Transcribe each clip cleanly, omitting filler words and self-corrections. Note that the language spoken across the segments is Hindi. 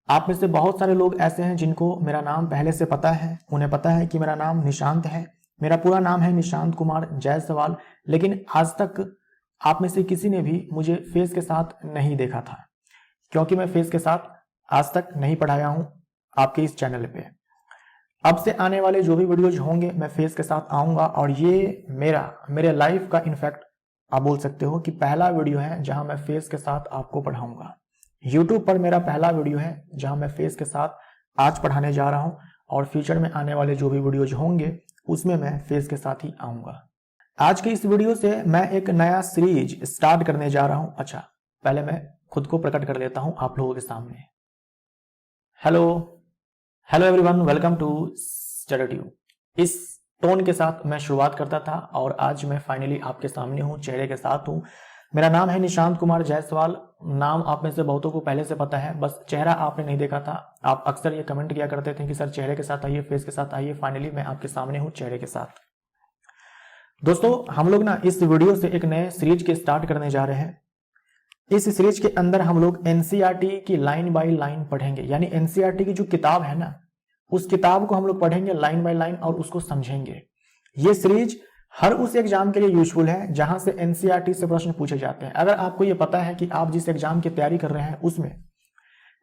आप में से बहुत सारे लोग ऐसे हैं जिनको मेरा नाम पहले से पता है, उन्हें पता है कि मेरा नाम निशांत है। मेरा पूरा नाम है निशांत कुमार जायसवाल। लेकिन आज तक आप में से किसी ने भी मुझे फेस के साथ नहीं देखा था, क्योंकि मैं फेस के साथ आज तक नहीं पढ़ाया हूं आपके इस चैनल पे। अब से आने वाले जो भी वीडियोज होंगे मैं फेस के साथ आऊंगा, और ये मेरे लाइफ का इनफैक्ट आप बोल सकते हो कि पहला वीडियो है जहां मैं फेस के साथ आपको पढ़ाऊंगा। यूट्यूब पर मेरा पहला वीडियो है जहां मैं फेस के साथ आज पढ़ाने जा रहा हूं, और फ्यूचर में आने वाले जो भी वीडियोज होंगे उसमें मैं फेस के साथ ही आऊंगा। आज के इस वीडियो से मैं एक नया सीरीज स्टार्ट करने जा रहा हूं। अच्छा, पहले मैं खुद को प्रकट कर लेता हूं आप लोगों के सामने। Hello hello everyone, welcome to StudyTube. इस टोन के साथ मैं शुरुआत करता था और आज मैं फाइनली आपके सामने हूं, चेहरे के साथ हूं। मेरा नाम है निशांत कुमार जायसवाल। नाम आप में से बहुतों को पहले से पता है, बस चेहरा आपने नहीं देखा था। आप अक्सर ये कमेंट किया करते थे कि सर चेहरे के साथ आइए, फेस के साथ आइए। फाइनली मैं आपके सामने हूं चेहरे के साथ। दोस्तों, हम लोग ना इस वीडियो से एक नए सीरीज के स्टार्ट करने जा रहे हैं। इस सीरीज के अंदर हम लोग एनसीईआरटी की लाइन बाय लाइन पढ़ेंगे, यानी एनसीईआरटी की जो किताब है ना, उस किताब को हम लोग पढ़ेंगे लाइन बाय लाइन और उसको समझेंगे। ये सीरीज हर उस एग्जाम के लिए यूजफुल है जहां से एनसीईआरटी से प्रश्न पूछे जाते हैं। अगर आपको ये पता है कि आप जिस एग्जाम की तैयारी कर रहे हैं उसमें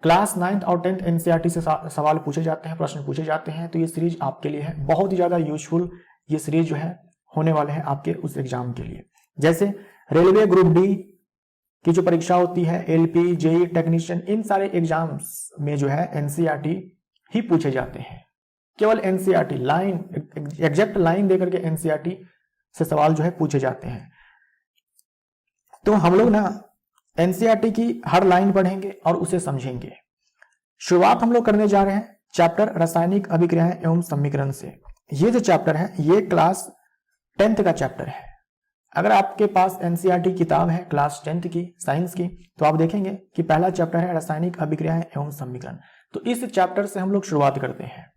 क्लास 9th और 10th एनसीईआरटी से सवाल पूछे जाते हैं, प्रश्न पूछे जाते हैं, तो ये सीरीज आपके लिए है। बहुत ही ज्यादा यूजफुल ये सीरीज जो है होने वाले हैं आपके उस एग्जाम के लिए। जैसे रेलवे ग्रुप डी की जो परीक्षा होती है, एलपी, जेई, टेक्नीशियन, इन सारे एग्जाम्स में जो है एनसीईआरटी ही पूछे जाते हैं। केवल एनसीईआरटी लाइन, एग्जैक्ट लाइन देकर के एनसीईआरटी से सवाल जो है पूछे जाते हैं। तो हम लोग ना एनसीईआरटी की हर लाइन पढ़ेंगे और उसे समझेंगे। शुरुआत हम लोग करने जा रहे हैं चैप्टर रासायनिक अभिक्रियाएं एवं समीकरण से। ये जो चैप्टर है ये क्लास 10th का चैप्टर है। अगर आपके पास एनसीईआरटी किताब है क्लास 10th की साइंस की, तो आप देखेंगे कि पहला चैप्टर है रासायनिक अभिक्रियाएं एवं समीकरण। तो इस चैप्टर से हम लोग शुरुआत करते हैं।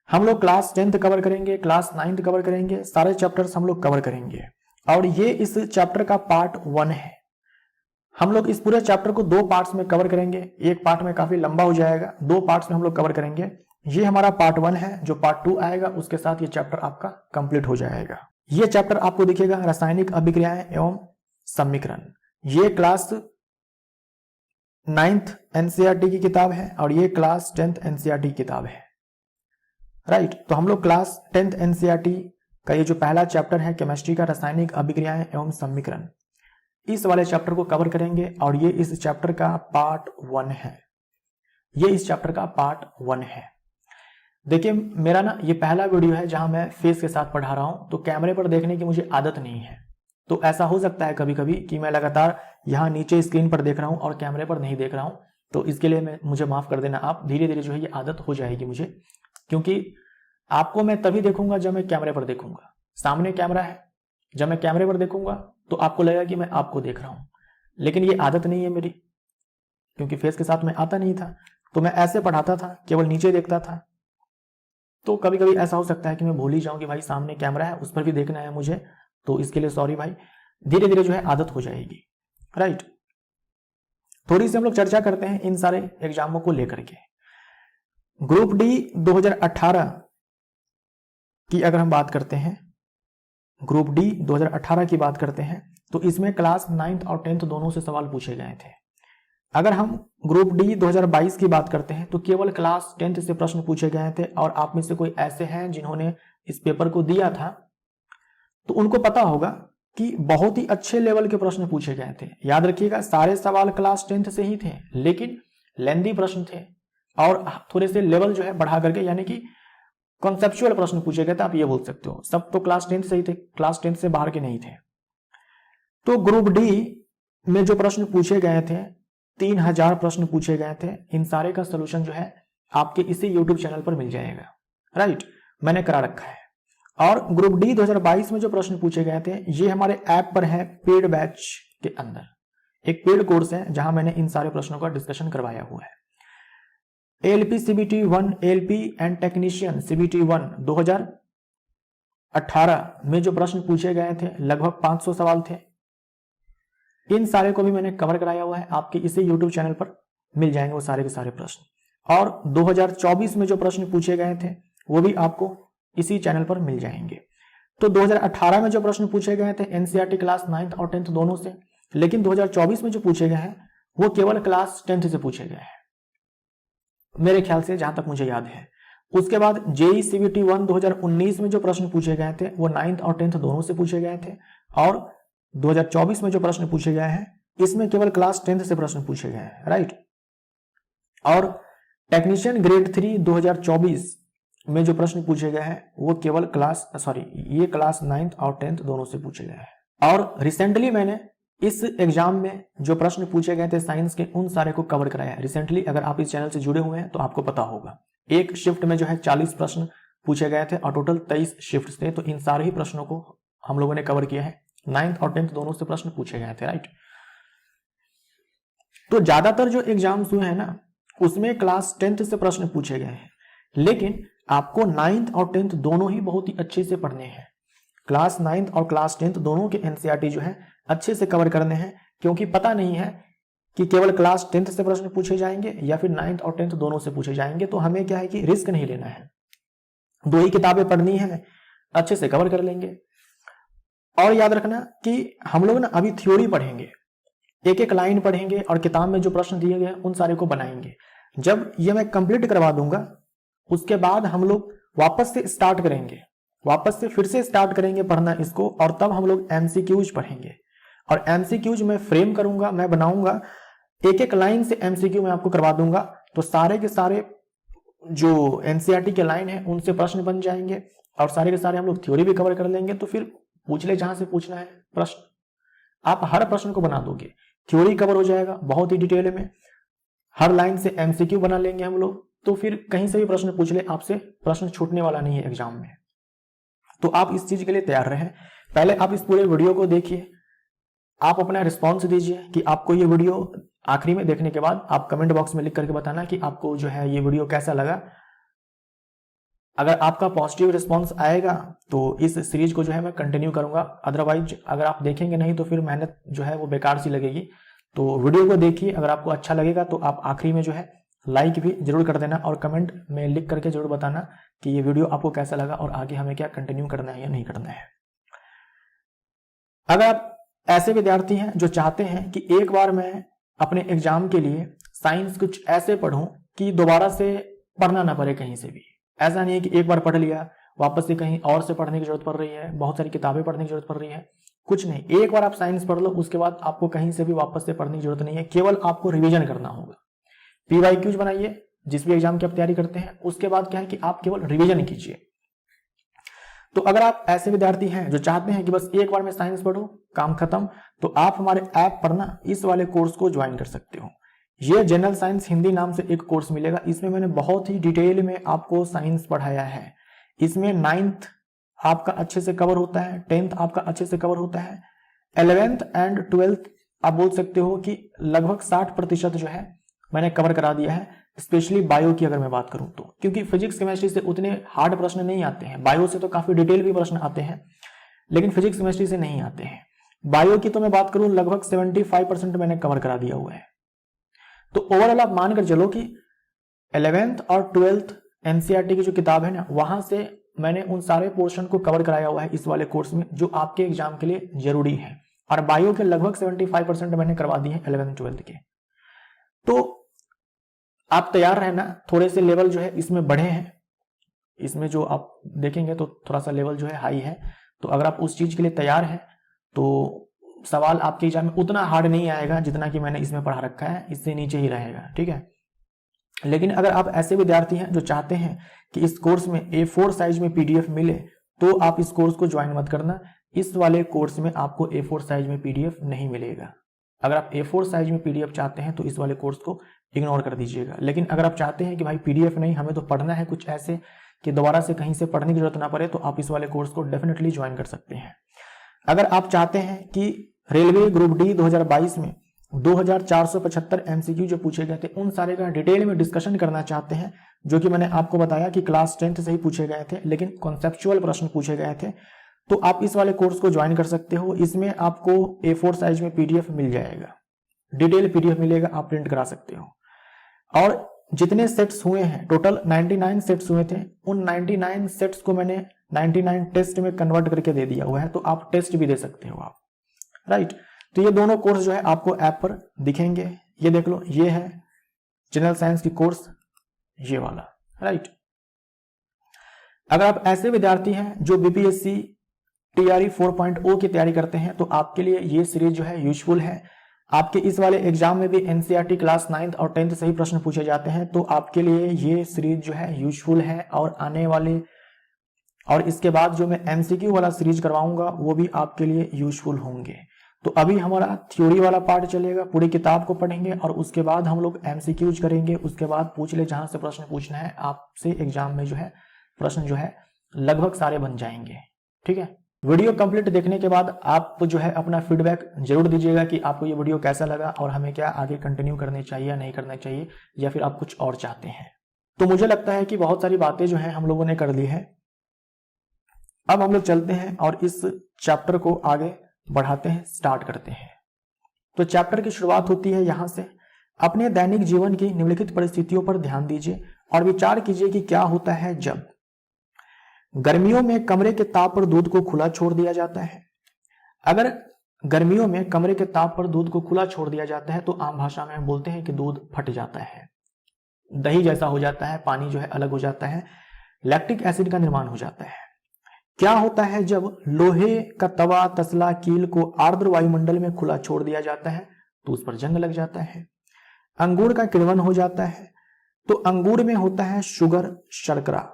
हम लोग क्लास 10th कवर करेंगे, क्लास 9th कवर करेंगे, सारे चैप्टर्स हम लोग कवर करेंगे। और ये इस चैप्टर का पार्ट 1 है। हम लोग इस पूरे चैप्टर को 2 पार्ट्स में कवर करेंगे। एक पार्ट में काफी लंबा हो जाएगा, 2 पार्ट्स में हम लोग कवर करेंगे। ये हमारा पार्ट 1 है। जो पार्ट 2 आएगा उसके साथ ये चैप्टर आपका कंप्लीट हो जाएगा। ये चैप्टर आपको दिखेगा रासायनिक अभिक्रियाएं एवं समीकरण। ये क्लास 9th एनसीईआरटी की किताब है और ये क्लास 10th एनसीईआरटी की किताब है, राइट। तो हम लोग क्लास 10th एनसीईआरटी का ये जो पहला चैप्टर है केमिस्ट्री का, रासायनिक अभिक्रियाएं एवं समीकरण, इस वाले चैप्टर को कवर करेंगे। और ये इस चैप्टर का पार्ट 1 है। ये इस चैप्टर का पार्ट 1 है। देखिए, मेरा ना ये पहला वीडियो है जहां मैं फेस के साथ पढ़ा रहा हूं, तो कैमरे पर देखने की मुझे आदत नहीं है। तो ऐसा हो सकता है कभी कभी कि मैं लगातार यहाँ नीचे स्क्रीन पर देख रहा हूं और कैमरे पर नहीं देख रहा हूं। तो इसके लिए मुझे माफ कर देना आप। धीरे धीरे जो है ये आदत हो जाएगी मुझे, क्योंकि आपको मैं तभी देखूंगा जब मैं कैमरे पर देखूंगा। सामने कैमरा है, जब मैं कैमरे पर देखूंगा तो आपको लगेगा कि मैं आपको देख रहा हूं, लेकिन ये आदत नहीं है मेरी, क्योंकि फेस के साथ मैं आता नहीं था। तो मैं ऐसे पढ़ाता था, केवल नीचे देखता था। तो कभी कभी ऐसा हो सकता है कि मैं भूल ही जाऊं कि भाई सामने कैमरा है, उस पर भी देखना है मुझे। तो इसके लिए सॉरी भाई। धीरे धीरे जो है आदत हो जाएगी, राइट। थोड़ी सी हम लोग चर्चा करते हैं इन सारे एग्जामों को लेकर के। ग्रुप डी 2018 की अगर हम बात करते हैं, ग्रुप डी 2018 की बात करते हैं, तो इसमें क्लास 9th और 10th दोनों से सवाल पूछे गए थे। अगर हम ग्रुप डी 2022 की बात करते हैं तो केवल क्लास 10th से प्रश्न पूछे गए थे। और आप में से कोई ऐसे हैं जिन्होंने इस पेपर को दिया था, तो उनको पता होगा कि बहुत ही अच्छे लेवल के प्रश्न पूछे गए थे। याद रखिएगा, सारे सवाल क्लास 10th से ही थे, लेकिन लेंदी प्रश्न थे और थोड़े से लेवल जो है बढ़ा करके, यानी कि कॉन्सेप्चुअल प्रश्न पूछे गए थे, आप ये बोल सकते हो। सब तो क्लास 10th से ही थे, क्लास 10th से बाहर के नहीं थे। तो ग्रुप डी में जो प्रश्न पूछे गए थे, 3000 प्रश्न पूछे गए थे। इन सारे का सोल्यूशन जो है आपके इसी यूट्यूब चैनल पर मिल जाएगा, राइट। मैंने करा रखा है। और ग्रुप डी 2022 में जो प्रश्न पूछे गए थे ये हमारे ऐप पर है, पेड बैच के अंदर एक पेड कोर्स है जहां मैंने इन सारे प्रश्नों का डिस्कशन करवाया हुआ है। LP CBT 1, LP and technician CBT 1 2018 में जो प्रश्न पूछे गए थे लगभग 500 सवाल थे। इन सारे को भी मैंने कवर कराया हुआ है, आपके इसी YouTube चैनल पर मिल जाएंगे वो सारे के सारे प्रश्न। और 2024 में जो प्रश्न पूछे गए थे वो भी आपको इसी चैनल पर मिल जाएंगे। तो 2018 में जो प्रश्न पूछे गए थे एनसीईआरटी क्लास 9th और 10th दोनों से, लेकिन 2024 में जो पूछे गए हैं वो केवल क्लास 10th से पूछे गए हैं मेरे ख्याल से, जहां तक मुझे याद है। उसके बाद जेई सीबीटी 1 2019 में जो प्रश्न पूछे गए थे वो 9th और 10th दोनों से पूछे गए थे, और 2024 में जो प्रश्न पूछे गए हैं इसमें केवल क्लास 10th से प्रश्न पूछे गए हैं, राइट। और टेक्नीशियन ग्रेड 3 2024 में जो प्रश्न पूछे गए हैं वो केवल ये क्लास 9th और 10th दोनों से पूछे गए हैं। और रिसेंटली मैंने इस एग्जाम में जो प्रश्न पूछे गए थे साइंस के उन सारे को कवर कराया है रिसेंटली। अगर आप इस चैनल से जुड़े हुए हैं तो आपको पता होगा, एक शिफ्ट में जो है 40 प्रश्न पूछे गए थे और टोटल 23 शिफ्ट थे, तो इन सारे ही प्रश्नों को हम लोगों ने कवर किया है। 9th और 10th दोनों से प्रश्न पूछे गए थे, राइट। तो ज्यादातर जो एग्जाम्स हुए हैं ना उसमें क्लास 10th से प्रश्न पूछे गए हैं, लेकिन आपको 9th और 10th दोनों ही बहुत ही अच्छे से पढ़ने हैं। क्लास 9th और क्लास 10th दोनों के एनसीईआरटी जो है अच्छे से कवर करने हैं, क्योंकि पता नहीं है कि केवल क्लास 10th से प्रश्न पूछे जाएंगे या फिर 9th और 10th दोनों से पूछे जाएंगे। तो हमें क्या है कि रिस्क नहीं लेना है, दो ही किताबें पढ़नी है, अच्छे से कवर कर लेंगे। और याद रखना कि हम लोग ना अभी थ्योरी पढ़ेंगे, एक एक लाइन पढ़ेंगे और किताब में जो प्रश्न दिए गए उन सारे को बनाएंगे। जब ये मैं कंप्लीट करवा दूंगा उसके बाद हम लोग वापस से स्टार्ट करेंगे, वापस से फिर से स्टार्ट करेंगे पढ़ना इसको, और तब हम लोग एमसीक्यूज पढ़ेंगे। और एमसीक्यूज मैं फ्रेम करूंगा, मैं बनाऊंगा, एक एक लाइन से एमसीक्यू मैं आपको करवा दूंगा। तो सारे के सारे जो एनसीईआरटी के लाइन है उनसे प्रश्न बन जाएंगे और सारे के सारे हम लोग थ्योरी भी कवर कर लेंगे। तो फिर पूछ ले जहां से पूछना है प्रश्न, आप हर प्रश्न को बना दोगे, थ्योरी कवर हो जाएगा बहुत ही डिटेल में, हर लाइन से एमसीक्यू बना लेंगे हम लोग। तो फिर कहीं से भी प्रश्न पूछ ले आपसे, प्रश्न छूटने वाला नहीं है एग्जाम में। तो आप इस चीज के लिए तैयार रहें। पहले आप इस पूरे वीडियो को देखिए, आप अपना रिस्पॉन्स दीजिए कि आपको ये वीडियो आखिरी में देखने के बाद आप कमेंट बॉक्स में लिख करके बताना कि आपको जो है ये वीडियो कैसा लगा। अगर आपका पॉजिटिव रिस्पॉन्स आएगा तो इस सीरीज को जो है मैं कंटिन्यू करूंगा, अदरवाइज अगर आप देखेंगे नहीं तो फिर मेहनत जो है वो बेकार सी लगेगी। तो वीडियो को देखिए, अगर आपको अच्छा लगेगा तो आप आखिरी में जो है लाइक भी जरूर कर देना और कमेंट में लिख करके जरूर बताना कि ये वीडियो आपको कैसा लगा और आगे हमें क्या कंटिन्यू करना है या नहीं करना है। अगर आप ऐसे विद्यार्थी हैं जो चाहते हैं कि एक बार मैं अपने एग्जाम के लिए साइंस कुछ ऐसे पढूं कि दोबारा से पढ़ना ना पड़े कहीं से भी, ऐसा नहीं है कि एक बार पढ़ लिया वापस से कहीं और से पढ़ने की जरूरत पड़ रही है, बहुत सारी किताबें पढ़ने की जरूरत पड़ रही है, कुछ नहीं। एक बार आप साइंस पढ़ लो उसके बाद आपको कहीं से भी वापस से पढ़ने की जरूरत नहीं है, केवल आपको रिवीजन करना होगा। पीवाईक्यूज बनाइए जिस भी एग्जाम की आप तैयारी करते हैं, उसके बाद क्या है कि आप केवल रिवीजन कीजिए। तो अगर आप ऐसे विद्यार्थी हैं जो चाहते हैं कि बस एक बार में साइंस पढ़ूं काम खत्म, तो आप हमारे ऐप पर ना इस वाले कोर्स को ज्वाइन कर सकते हो। ये जनरल साइंस हिंदी नाम से एक कोर्स मिलेगा, इसमें मैंने बहुत ही डिटेल में आपको साइंस पढ़ाया है। इसमें 9th आपका अच्छे से कवर होता है, 10th आपका अच्छे से कवर होता है, 11th एंड 12th आप बोल सकते हो कि लगभग 60% जो है मैंने कवर करा दिया है। स्पेशली बायो की अगर मैं बात करूं तो, क्योंकि फिजिक्स केमिस्ट्री से उतने हार्ड प्रश्न नहीं आते हैं, बायो से तो काफी डिटेल भी प्रश्न आते हैं, लेकिन फिजिक्स केमिस्ट्री से नहीं आते हैं। बायो की तो मैं बात करूं लगभग 75% मैंने कवर करा दिया हुआ है। तो ओवरऑल आप मानकर चलो कि 11th और 12th एनसीईआरटी की जो किताब है ना, वहां से मैंने उन सारे पोर्शन को कवर कराया हुआ है इस वाले कोर्स में, जो आपके एग्जाम के लिए जरूरी है। और बायो के लगभग 75% मैंने करवा दिए हैं 11th 12th के। तो आप तैयार रहना, थोड़े से लेवल जो है इसमें बढ़े हैं, इसमें जो आप देखेंगे तो थोड़ा सा लेवल जो है हाई है। तो अगर आप उस चीज के लिए तैयार हैं तो सवाल आपके एग्जाम में उतना हार्ड नहीं आएगा जितना कि मैंने इसमें पढ़ा रखा है, इससे नीचे ही रहेगा, ठीक है। लेकिन अगर आप ऐसे विद्यार्थी हैं जो चाहते हैं कि इस कोर्स में A4 साइज में PDF मिले, तो आप इस कोर्स को ज्वाइन मत करना। इस वाले कोर्स में आपको A4 साइज में PDF नहीं मिलेगा। अगर आप A4 साइज में PDF चाहते हैं तो इस वाले कोर्स को इग्नोर कर दीजिएगा। लेकिन अगर आप चाहते हैं कि भाई PDF नहीं, हमें तो पढ़ना है कुछ ऐसे कि दोबारा से कहीं से पढ़ने की जरूरत ना पड़े, तो आप इस वाले कोर्स को डेफिनेटली ज्वाइन कर सकते हैं। अगर आप चाहते हैं कि रेलवे ग्रुप डी 2022 में 2475 MCQ जो पूछे गए थे उन सारे का डिटेल में डिस्कशन करना चाहते हैं, जो कि मैंने आपको बताया कि क्लास 10th से ही पूछे गए थे, लेकिन कॉन्सेप्चुअल प्रश्न पूछे गए थे, तो आप इस वाले कोर्स को ज्वाइन कर सकते हो। इसमें आपको A4 साइज में PDF मिल जाएगा, डिटेल PDF मिलेगा, आप प्रिंट करा सकते हो। और जितने सेट्स हुए हैं, टोटल 99 सेट्स हुए थे, उन 99 सेट्स को मैंने 99 टेस्ट में कन्वर्ट करके दे दिया हुआ है, तो आप टेस्ट भी दे सकते हो आप, राइट। तो ये दोनों कोर्स जो है आपको ऐप पर दिखेंगे, ये देख लो, ये है जनरल साइंस की कोर्स, ये वाला, राइट। अगर आप ऐसे विद्यार्थी हैं जो बीपीएससी टीआरई 4.0 की तैयारी करते हैं, तो आपके लिए ये सीरीज जो है यूजफुल है। आपके इस वाले एग्जाम में भी एनसीईआरटी क्लास 9th और 10th से ही प्रश्न पूछे जाते हैं, तो आपके लिए ये सीरीज जो है यूजफुल है। और आने वाले और इसके बाद जो मैं एमसीक्यू वाला सीरीज करवाऊंगा वो भी आपके लिए यूजफुल होंगे। तो अभी हमारा थ्योरी वाला पार्ट चलेगा, पूरी किताब को पढ़ेंगे और उसके बाद हम लोग एमसीक्यूज करेंगे। उसके बाद पूछ ले जहां से प्रश्न पूछना है आपसे, एग्जाम में जो है प्रश्न जो है लगभग सारे बन जाएंगे, ठीक है। वीडियो कंप्लीट देखने के बाद आप जो है अपना फीडबैक जरूर दीजिएगा कि आपको ये वीडियो कैसा लगा और हमें क्या आगे कंटिन्यू करनी चाहिए या नहीं करना चाहिए, या फिर आप कुछ और चाहते हैं। तो मुझे लगता है कि बहुत सारी बातें जो है हम लोगों ने कर ली है। अब हम लोग चलते हैं और इस चैप्टर को आगे बढ़ाते हैं, स्टार्ट करते हैं। तो चैप्टर की शुरुआत होती है यहां से, अपने दैनिक जीवन की निम्नलिखित परिस्थितियों पर ध्यान दीजिए और विचार कीजिए कि क्या होता है जब गर्मियों में कमरे के ताप पर दूध को खुला छोड़ दिया जाता है। अगर गर्मियों में कमरे के ताप पर दूध को खुला छोड़ दिया जाता है तो आम भाषा में हम बोलते हैं कि दूध फट जाता है, दही जैसा हो जाता है, पानी जो है अलग हो जाता है, लैक्टिक एसिड का निर्माण हो जाता है। क्या होता है जब लोहे का तवा, तसला, कील को आर्द्र वायुमंडल में खुला छोड़ दिया जाता है तो उस पर जंग लग जाता है। अंगूर का किण्वन हो जाता है, तो अंगूर में होता है शुगर, शर्करा,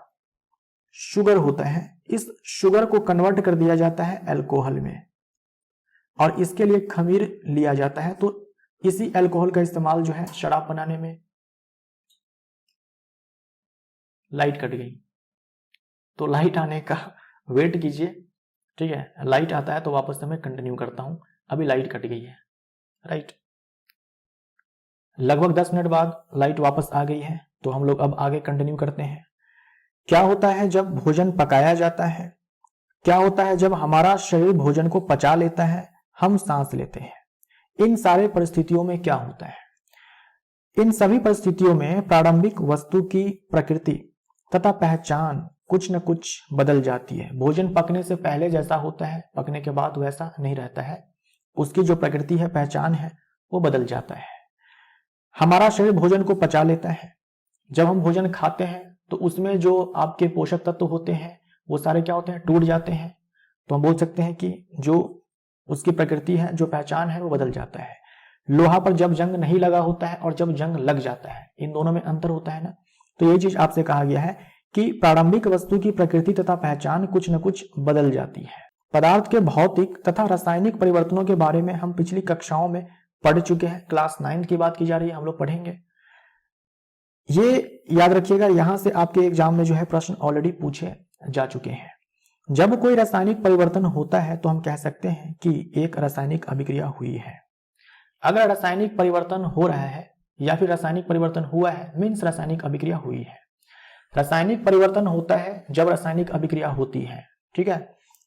शुगर होता है। इस शुगर को कन्वर्ट कर दिया जाता है अल्कोहल में और इसके लिए खमीर लिया जाता है। तो इसी अल्कोहल का इस्तेमाल जो है शराब बनाने में। लाइट कट गई, तो लाइट आने का वेट कीजिए, ठीक है। लाइट आता है तो वापस से मैं कंटिन्यू करता हूं। अभी लाइट कट गई है, राइट। लगभग 10 मिनट बाद लाइट वापस आ गई है, तो हम लोग अब आगे कंटिन्यू करते हैं। क्या होता है जब भोजन पकाया जाता है? क्या होता है जब हमारा शरीर भोजन को पचा लेता है, हम सांस लेते हैं? इन सारे परिस्थितियों में क्या होता है? इन सभी परिस्थितियों में प्रारंभिक वस्तु की प्रकृति तथा पहचान कुछ न कुछ बदल जाती है। भोजन पकने से पहले जैसा होता है, पकने के बाद वैसा नहीं रहता है। उसकी जो प्रकृति है, पहचान है, वो बदल जाता है। हमारा शरीर भोजन को पचा लेता है। जब हम भोजन खाते हैं तो उसमें जो आपके पोषक तत्व होते हैं वो सारे क्या होते हैं, टूट जाते हैं। तो हम बोल सकते हैं कि जो उसकी प्रकृति है, जो पहचान है, वो बदल जाता है। लोहा पर जब जंग नहीं लगा होता है और जब जंग लग जाता है, इन दोनों में अंतर होता है ना। तो ये चीज आपसे कहा गया है कि प्रारंभिक वस्तु की प्रकृति तथा पहचान कुछ न कुछ बदल जाती है। पदार्थ के भौतिक तथा रासायनिक परिवर्तनों के बारे में हम पिछली कक्षाओं में पढ़ चुके हैं। क्लास 9 की बात की जा रही है, हम लोग पढ़ेंगे। ये याद रखिएगा, यहां से आपके एग्जाम में जो है प्रश्न ऑलरेडी पूछे जा चुके हैं। जब कोई रासायनिक परिवर्तन होता है तो हम कह सकते हैं कि एक रासायनिक अभिक्रिया हुई है। अगर रासायनिक परिवर्तन हो रहा है या फिर रासायनिक परिवर्तन हुआ है, मीन्स रासायनिक अभिक्रिया हुई है। रासायनिक परिवर्तन होता है जब रासायनिक अभिक्रिया होती है, ठीक है।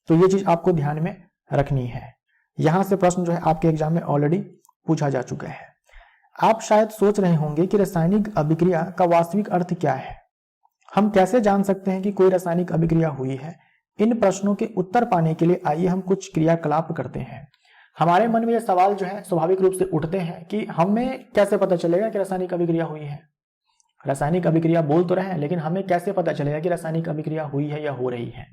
तो ये चीज आपको ध्यान में रखनी है। यहां से प्रश्न जो है आपके एग्जाम में ऑलरेडी पूछा जा चुका है। आप शायद सोच रहे होंगे कि रासायनिक अभिक्रिया का वास्तविक अर्थ क्या है, हम कैसे जान सकते हैं कि कोई रासायनिक अभिक्रिया हुई है। इन प्रश्नों के उत्तर पाने के लिए आइए हम कुछ क्रियाकलाप करते हैं। हमारे मन में ये सवाल जो है स्वाभाविक रूप से उठते हैं कि हमें कैसे पता चलेगा कि रासायनिक अभिक्रिया हुई है। रासायनिक अभिक्रिया बोल तो रहे हैं, लेकिन हमें कैसे पता चलेगा कि रासायनिक अभिक्रिया हुई है या हो रही है।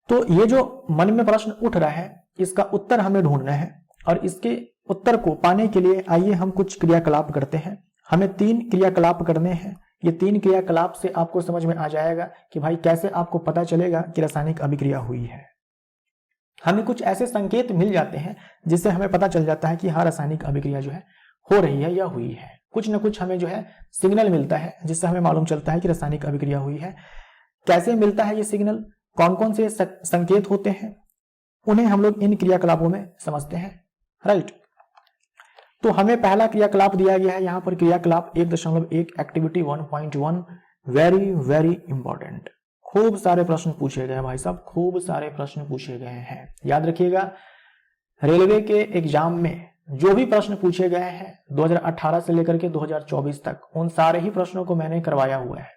तो ये जो मन में प्रश्न उठ रहा है, इसका उत्तर हमें ढूंढना है और इसके उत्तर को पाने के लिए आइए हम कुछ क्रियाकलाप करते हैं। हमें 3 क्रियाकलाप करने हैं। ये 3 क्रियाकलाप से आपको समझ में आ जाएगा कि भाई कैसे आपको पता चलेगा कि रासायनिक अभिक्रिया हुई है। हमें कुछ ऐसे संकेत मिल जाते हैं जिससे हमें पता चल जाता है कि हाँ, रासायनिक अभिक्रिया जो है हो रही है या हुई है। कुछ न कुछ हमें जो है सिग्नल मिलता है जिससे हमें मालूम चलता है कि रासायनिक अभिक्रिया हुई है। कैसे मिलता है ये सिग्नल, कौन कौन से संकेत होते हैं, उन्हें हम लोग इन क्रियाकलापों में समझते हैं, राइट। तो हमें पहला क्रियाकलाप दिया गया है यहाँ पर, क्रियाकलाप 1.1 एक्टिविटी 1.1 वेरी वेरी इंपॉर्टेंट। खूब सारे प्रश्न पूछे गए हैं भाई साहब, खूब सारे प्रश्न पूछे गए हैं। याद रखिएगा, रेलवे के एग्जाम में जो भी प्रश्न पूछे गए हैं 2018 से लेकर के 2024 तक, उन सारे ही प्रश्नों को मैंने करवाया हुआ है।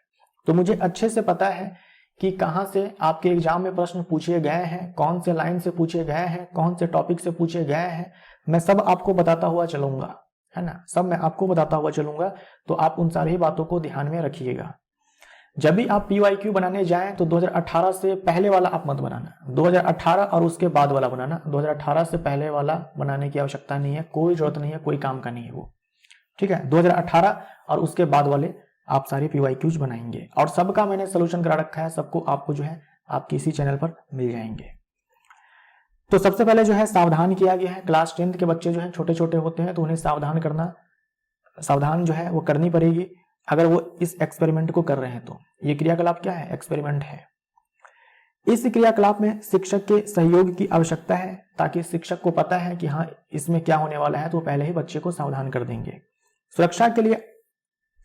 तो मुझे अच्छे से पता है कि कहां से आपके एग्जाम में प्रश्न पूछे गए हैं, कौन से लाइन से पूछे गए हैं, कौन से टॉपिक से पूछे गए हैं, मैं सब आपको बताता हुआ चलूंगा, है ना, सब मैं आपको बताता हुआ चलूंगा। तो आप उन सारी बातों को ध्यान में रखिएगा। जब भी आप PYQ बनाने जाएं तो 2018 से पहले वाला आप मत बनाना, 2018 और उसके बाद वाला बनाना। 2018 से पहले वाला बनाने की आवश्यकता नहीं है, कोई जरूरत नहीं है, कोई काम का नहीं है वो, ठीक है। 2018 और उसके बाद वाले आप सारे PYQs बनाएंगे, और सबका मैंने सोल्यूशन करा रखा है, सबको आपको जो है आपके इसी चैनल पर मिल जाएंगे। तो सबसे पहले जो है सावधान किया गया है, क्लास 10th के बच्चे जो है छोटे छोटे होते हैं तो उन्हें सावधान जो है वो करनी पड़ेगी अगर वो इस एक्सपेरिमेंट को कर रहे हैं। तो ये क्रियाकलाप क्या है? एक्सपेरिमेंट है। इस क्रियाकलाप में शिक्षक के सहयोग की आवश्यकता है, ताकि शिक्षक को पता है कि हाँ इसमें क्या होने वाला है, तो पहले ही बच्चे को सावधान कर देंगे। सुरक्षा के लिए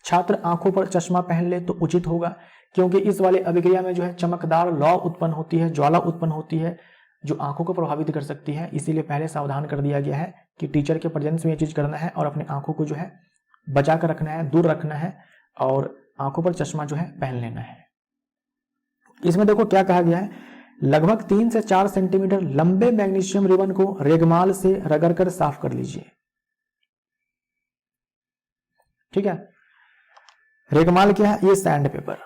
छात्र आंखों पर चश्मा पहन ले तो उचित होगा, क्योंकि इस वाले अभिक्रिया में जो है चमकदार लौ उत्पन्न होती है, ज्वाला उत्पन्न होती है, जो आंखों को प्रभावित कर सकती है। इसीलिए पहले सावधान कर दिया गया है कि टीचर के प्रेजेंस में ये चीज करना है और अपनी आंखों को जो है बचा कर रखना है, दूर रखना है, और आंखों पर चश्मा जो है पहन लेना है। इसमें देखो क्या कहा गया है, लगभग 3 से 4 सेंटीमीटर लंबे मैग्नीशियम रिबन को रेगमाल से रगड़कर साफ कर लीजिए। ठीक है, रेगमाल क्या है? ये सैंड पेपर,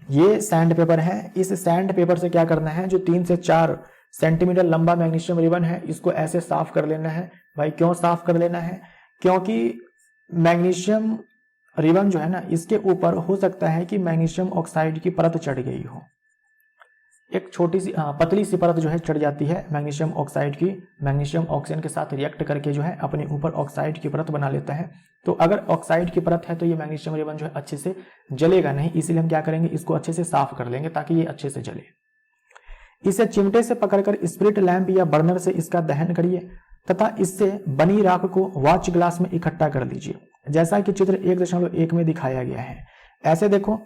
ये सैंड पेपर है। इस सैंड पेपर से क्या करना है, जो 3 से 4 सेंटीमीटर लंबा मैग्नीशियम रिबन है, इसको ऐसे साफ कर लेना है। भाई क्यों साफ कर लेना है? क्योंकि मैग्नीशियम रिबन जो है ना, इसके ऊपर हो सकता है कि मैग्नीशियम ऑक्साइड की परत चढ़ गई हो, एक छोटी सी पतली सी परत जो है चढ़ जाती है मैग्नीशियम ऑक्साइड की। मैग्नीशियम ऑक्सीजन के साथ रिएक्ट करके जो है अपने ऊपर ऑक्साइड की परत बना लेता है। तो अगर ऑक्साइड की परत है तो ये मैग्नीशियम रिबन जो है अच्छे से जलेगा नहीं, इसीलिए हम क्या करेंगे, इसको अच्छे से साफ कर लेंगे ताकि ये अच्छे से जले। इसे चिमटे से पकड़कर स्पिरिट लैंप या बर्नर से इसका दहन करिए तथा इससे बनी राख को वॉच ग्लास में इकट्ठा कर लीजिए, जैसा कि चित्र 1.1 में दिखाया गया है। ऐसे देखो,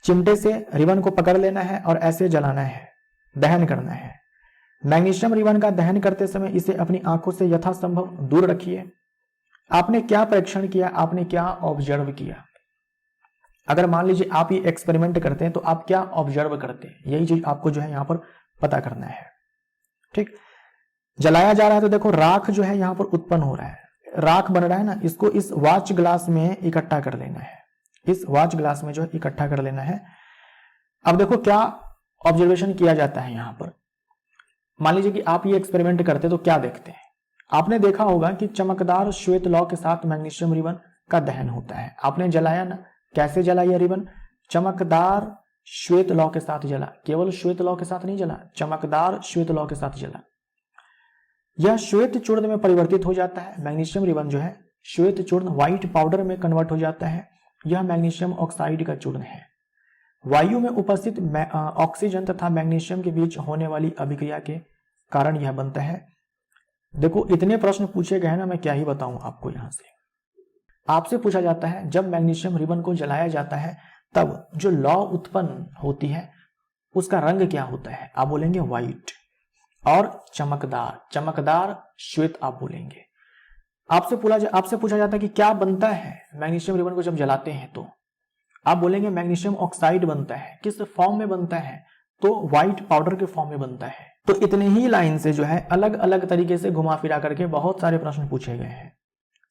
चिमटे से रिबन को पकड़ लेना है और ऐसे जलाना है, दहन करना है। मैग्नीशियम रिबन का दहन करते समय इसे अपनी आंखों से यथासंभव दूर रखिए। आपने क्या परीक्षण किया, आपने क्या ऑब्जर्व किया? अगर मान लीजिए आप ये एक्सपेरिमेंट करते हैं तो आप क्या ऑब्जर्व करते हैं, यही चीज आपको जो है यहां पर पता करना है। ठीक, जलाया जा रहा है तो देखो राख जो है यहां पर उत्पन्न हो रहा है, राख बन रहा है ना, इसको इस वॉच ग्लास में इकट्ठा कर लेना है, इस वॉच ग्लास में जो है इकट्ठा कर लेना है। अब देखो क्या ऑब्जर्वेशन किया जाता है यहां पर। मान लीजिए कि आप ये एक्सपेरिमेंट करते तो क्या देखते हैं? आपने देखा होगा कि चमकदार श्वेत लौ के साथ मैग्नीशियम रिबन का दहन होता है। आपने जलाया ना, कैसे जला यह रिबन? चमकदार श्वेत लौ के साथ जला, केवल श्वेत लौ के साथ नहीं जला, चमकदार श्वेत लौ के साथ जला। यह श्वेत चूर्ण में परिवर्तित हो जाता है। मैग्नीशियम रिबन जो है श्वेत चूर्ण व्हाइट पाउडर में कन्वर्ट हो जाता है। यह मैग्नीशियम ऑक्साइड का चूर्ण है। वायु में उपस्थित ऑक्सीजन तथा मैग्नीशियम के बीच होने वाली अभिक्रिया के कारण यह बनता है। देखो इतने प्रश्न पूछे गए हैं ना, मैं क्या ही बताऊं आपको। यहां से आपसे पूछा जाता है जब मैग्नीशियम रिबन को जलाया जाता है तब जो लौ उत्पन्न होती है उसका रंग क्या होता है? आप बोलेंगे व्हाइट, और चमकदार, चमकदार श्वेत आप बोलेंगे। आपसे पूछा जाता है कि क्या बनता है मैग्नीशियम रिबन को जब जलाते हैं, तो आप बोलेंगे मैग्नीशियम ऑक्साइड बनता है। किस फॉर्म में बनता है? तो व्हाइट पाउडर के फॉर्म में बनता है। तो इतने ही लाइन से जो है अलग अलग तरीके से घुमा फिरा करके बहुत सारे प्रश्न पूछे गए हैं,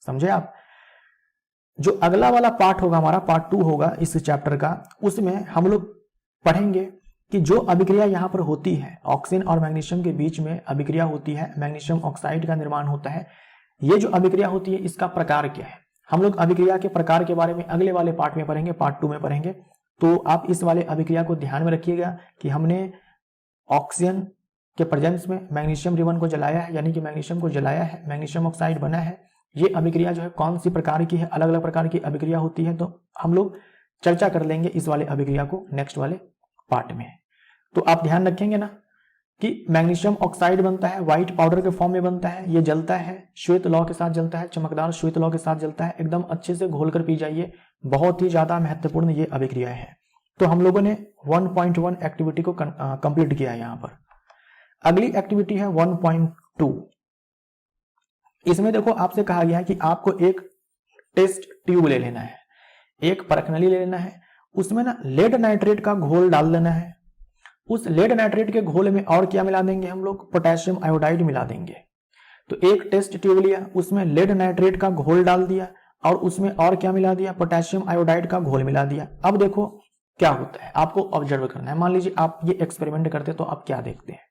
समझे आप। जो अगला वाला पार्ट होगा हमारा, पार्ट 2 होगा इस चैप्टर का, उसमें हम लोग पढ़ेंगे कि जो अभिक्रिया यहाँ पर होती है, ऑक्सीजन और मैग्नीशियम के बीच में अभिक्रिया होती है, मैग्नीशियम ऑक्साइड का निर्माण होता है। ये जो अभिक्रिया होती है इसका प्रकार क्या है? हम लोग अभिक्रिया के प्रकार के बारे में अगले वाले पार्ट में पढ़ेंगे, पार्ट 2 में पढ़ेंगे। तो आप इस वाले अभिक्रिया को ध्यान में रखिएगा कि हमने ऑक्सीजन के प्रेजेंस में मैग्नीशियम रिबन को जलाया है, यानी कि मैग्नीशियम को जलाया है, मैग्नीशियम ऑक्साइड बना है। ये अभिक्रिया जो है कौन सी प्रकार की है, अलग अलग प्रकार की अभिक्रिया होती है, तो हम लोग चर्चा कर लेंगे इस वाले अभिक्रिया को नेक्स्ट वाले पार्ट में। तो आप ध्यान रखेंगे ना कि मैग्नीशियम ऑक्साइड बनता है, व्हाइट पाउडर के फॉर्म में बनता है, ये जलता है, श्वेत लौ के साथ जलता है, चमकदार श्वेत लौ के साथ जलता है। एकदम अच्छे से घोल कर पी जाइए, बहुत ही ज्यादा महत्वपूर्ण ये अभिक्रिया है। तो हम लोगों ने 1.1 एक्टिविटी को कंप्लीट किया है। यहाँ पर अगली एक्टिविटी है 1.2। इसमें देखो आपसे कहा गया है कि आपको एक टेस्ट ट्यूब ले लेना है, एक परखनली ले लेना है, उसमें ना लेड नाइट्रेट का घोल डाल देना है। उस लेड नाइट्रेट के घोल में और क्या मिला देंगे हम लोग, पोटेशियम आयोडाइड मिला देंगे। तो एक टेस्ट ट्यूब लिया, उसमें लेड नाइट्रेट का घोल डाल दिया और उसमें और क्या मिला दिया, पोटेशियम आयोडाइड का घोल मिला दिया। अब देखो क्या होता है, आपको ऑब्जर्व करना है। मान लीजिए आप ये एक्सपेरिमेंट करते तो आप क्या देखते हैं,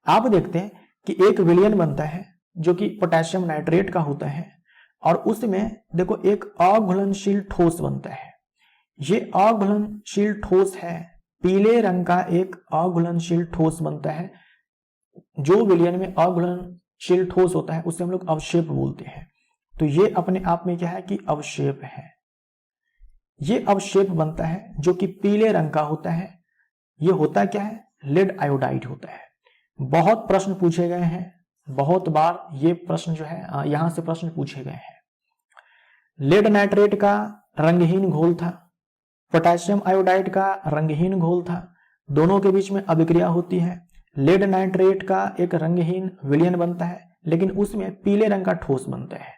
आप देखते हैं कि एक विलयन बनता है जो कि पोटेशियम नाइट्रेट का होता है और उसमें देखो एक अघुलनशील ठोस बनता है। ये अघुलनशील ठोस है, पीले रंग का एक अघुलनशील ठोस बनता है। जो विलयन में अघुलनशील ठोस होता है उसे हम लोग अवक्षेप बोलते हैं। तो ये अपने आप में क्या है कि अवक्षेप है। ये अवक्षेप बनता है जो कि पीले रंग का होता है। ये होता क्या है, लेड आयोडाइड होता है। बहुत प्रश्न पूछे गए हैं, बहुत बार ये प्रश्न जो है यहां से प्रश्न पूछे गए हैं। लेड नाइट्रेट का रंगहीन घोल था, पोटेशियम आयोडाइड का रंगहीन घोल था, दोनों के बीच में अभिक्रिया होती है। लेड नाइट्रेट का एक रंगहीन विलयन बनता है लेकिन उसमें पीले रंग का ठोस बनता है।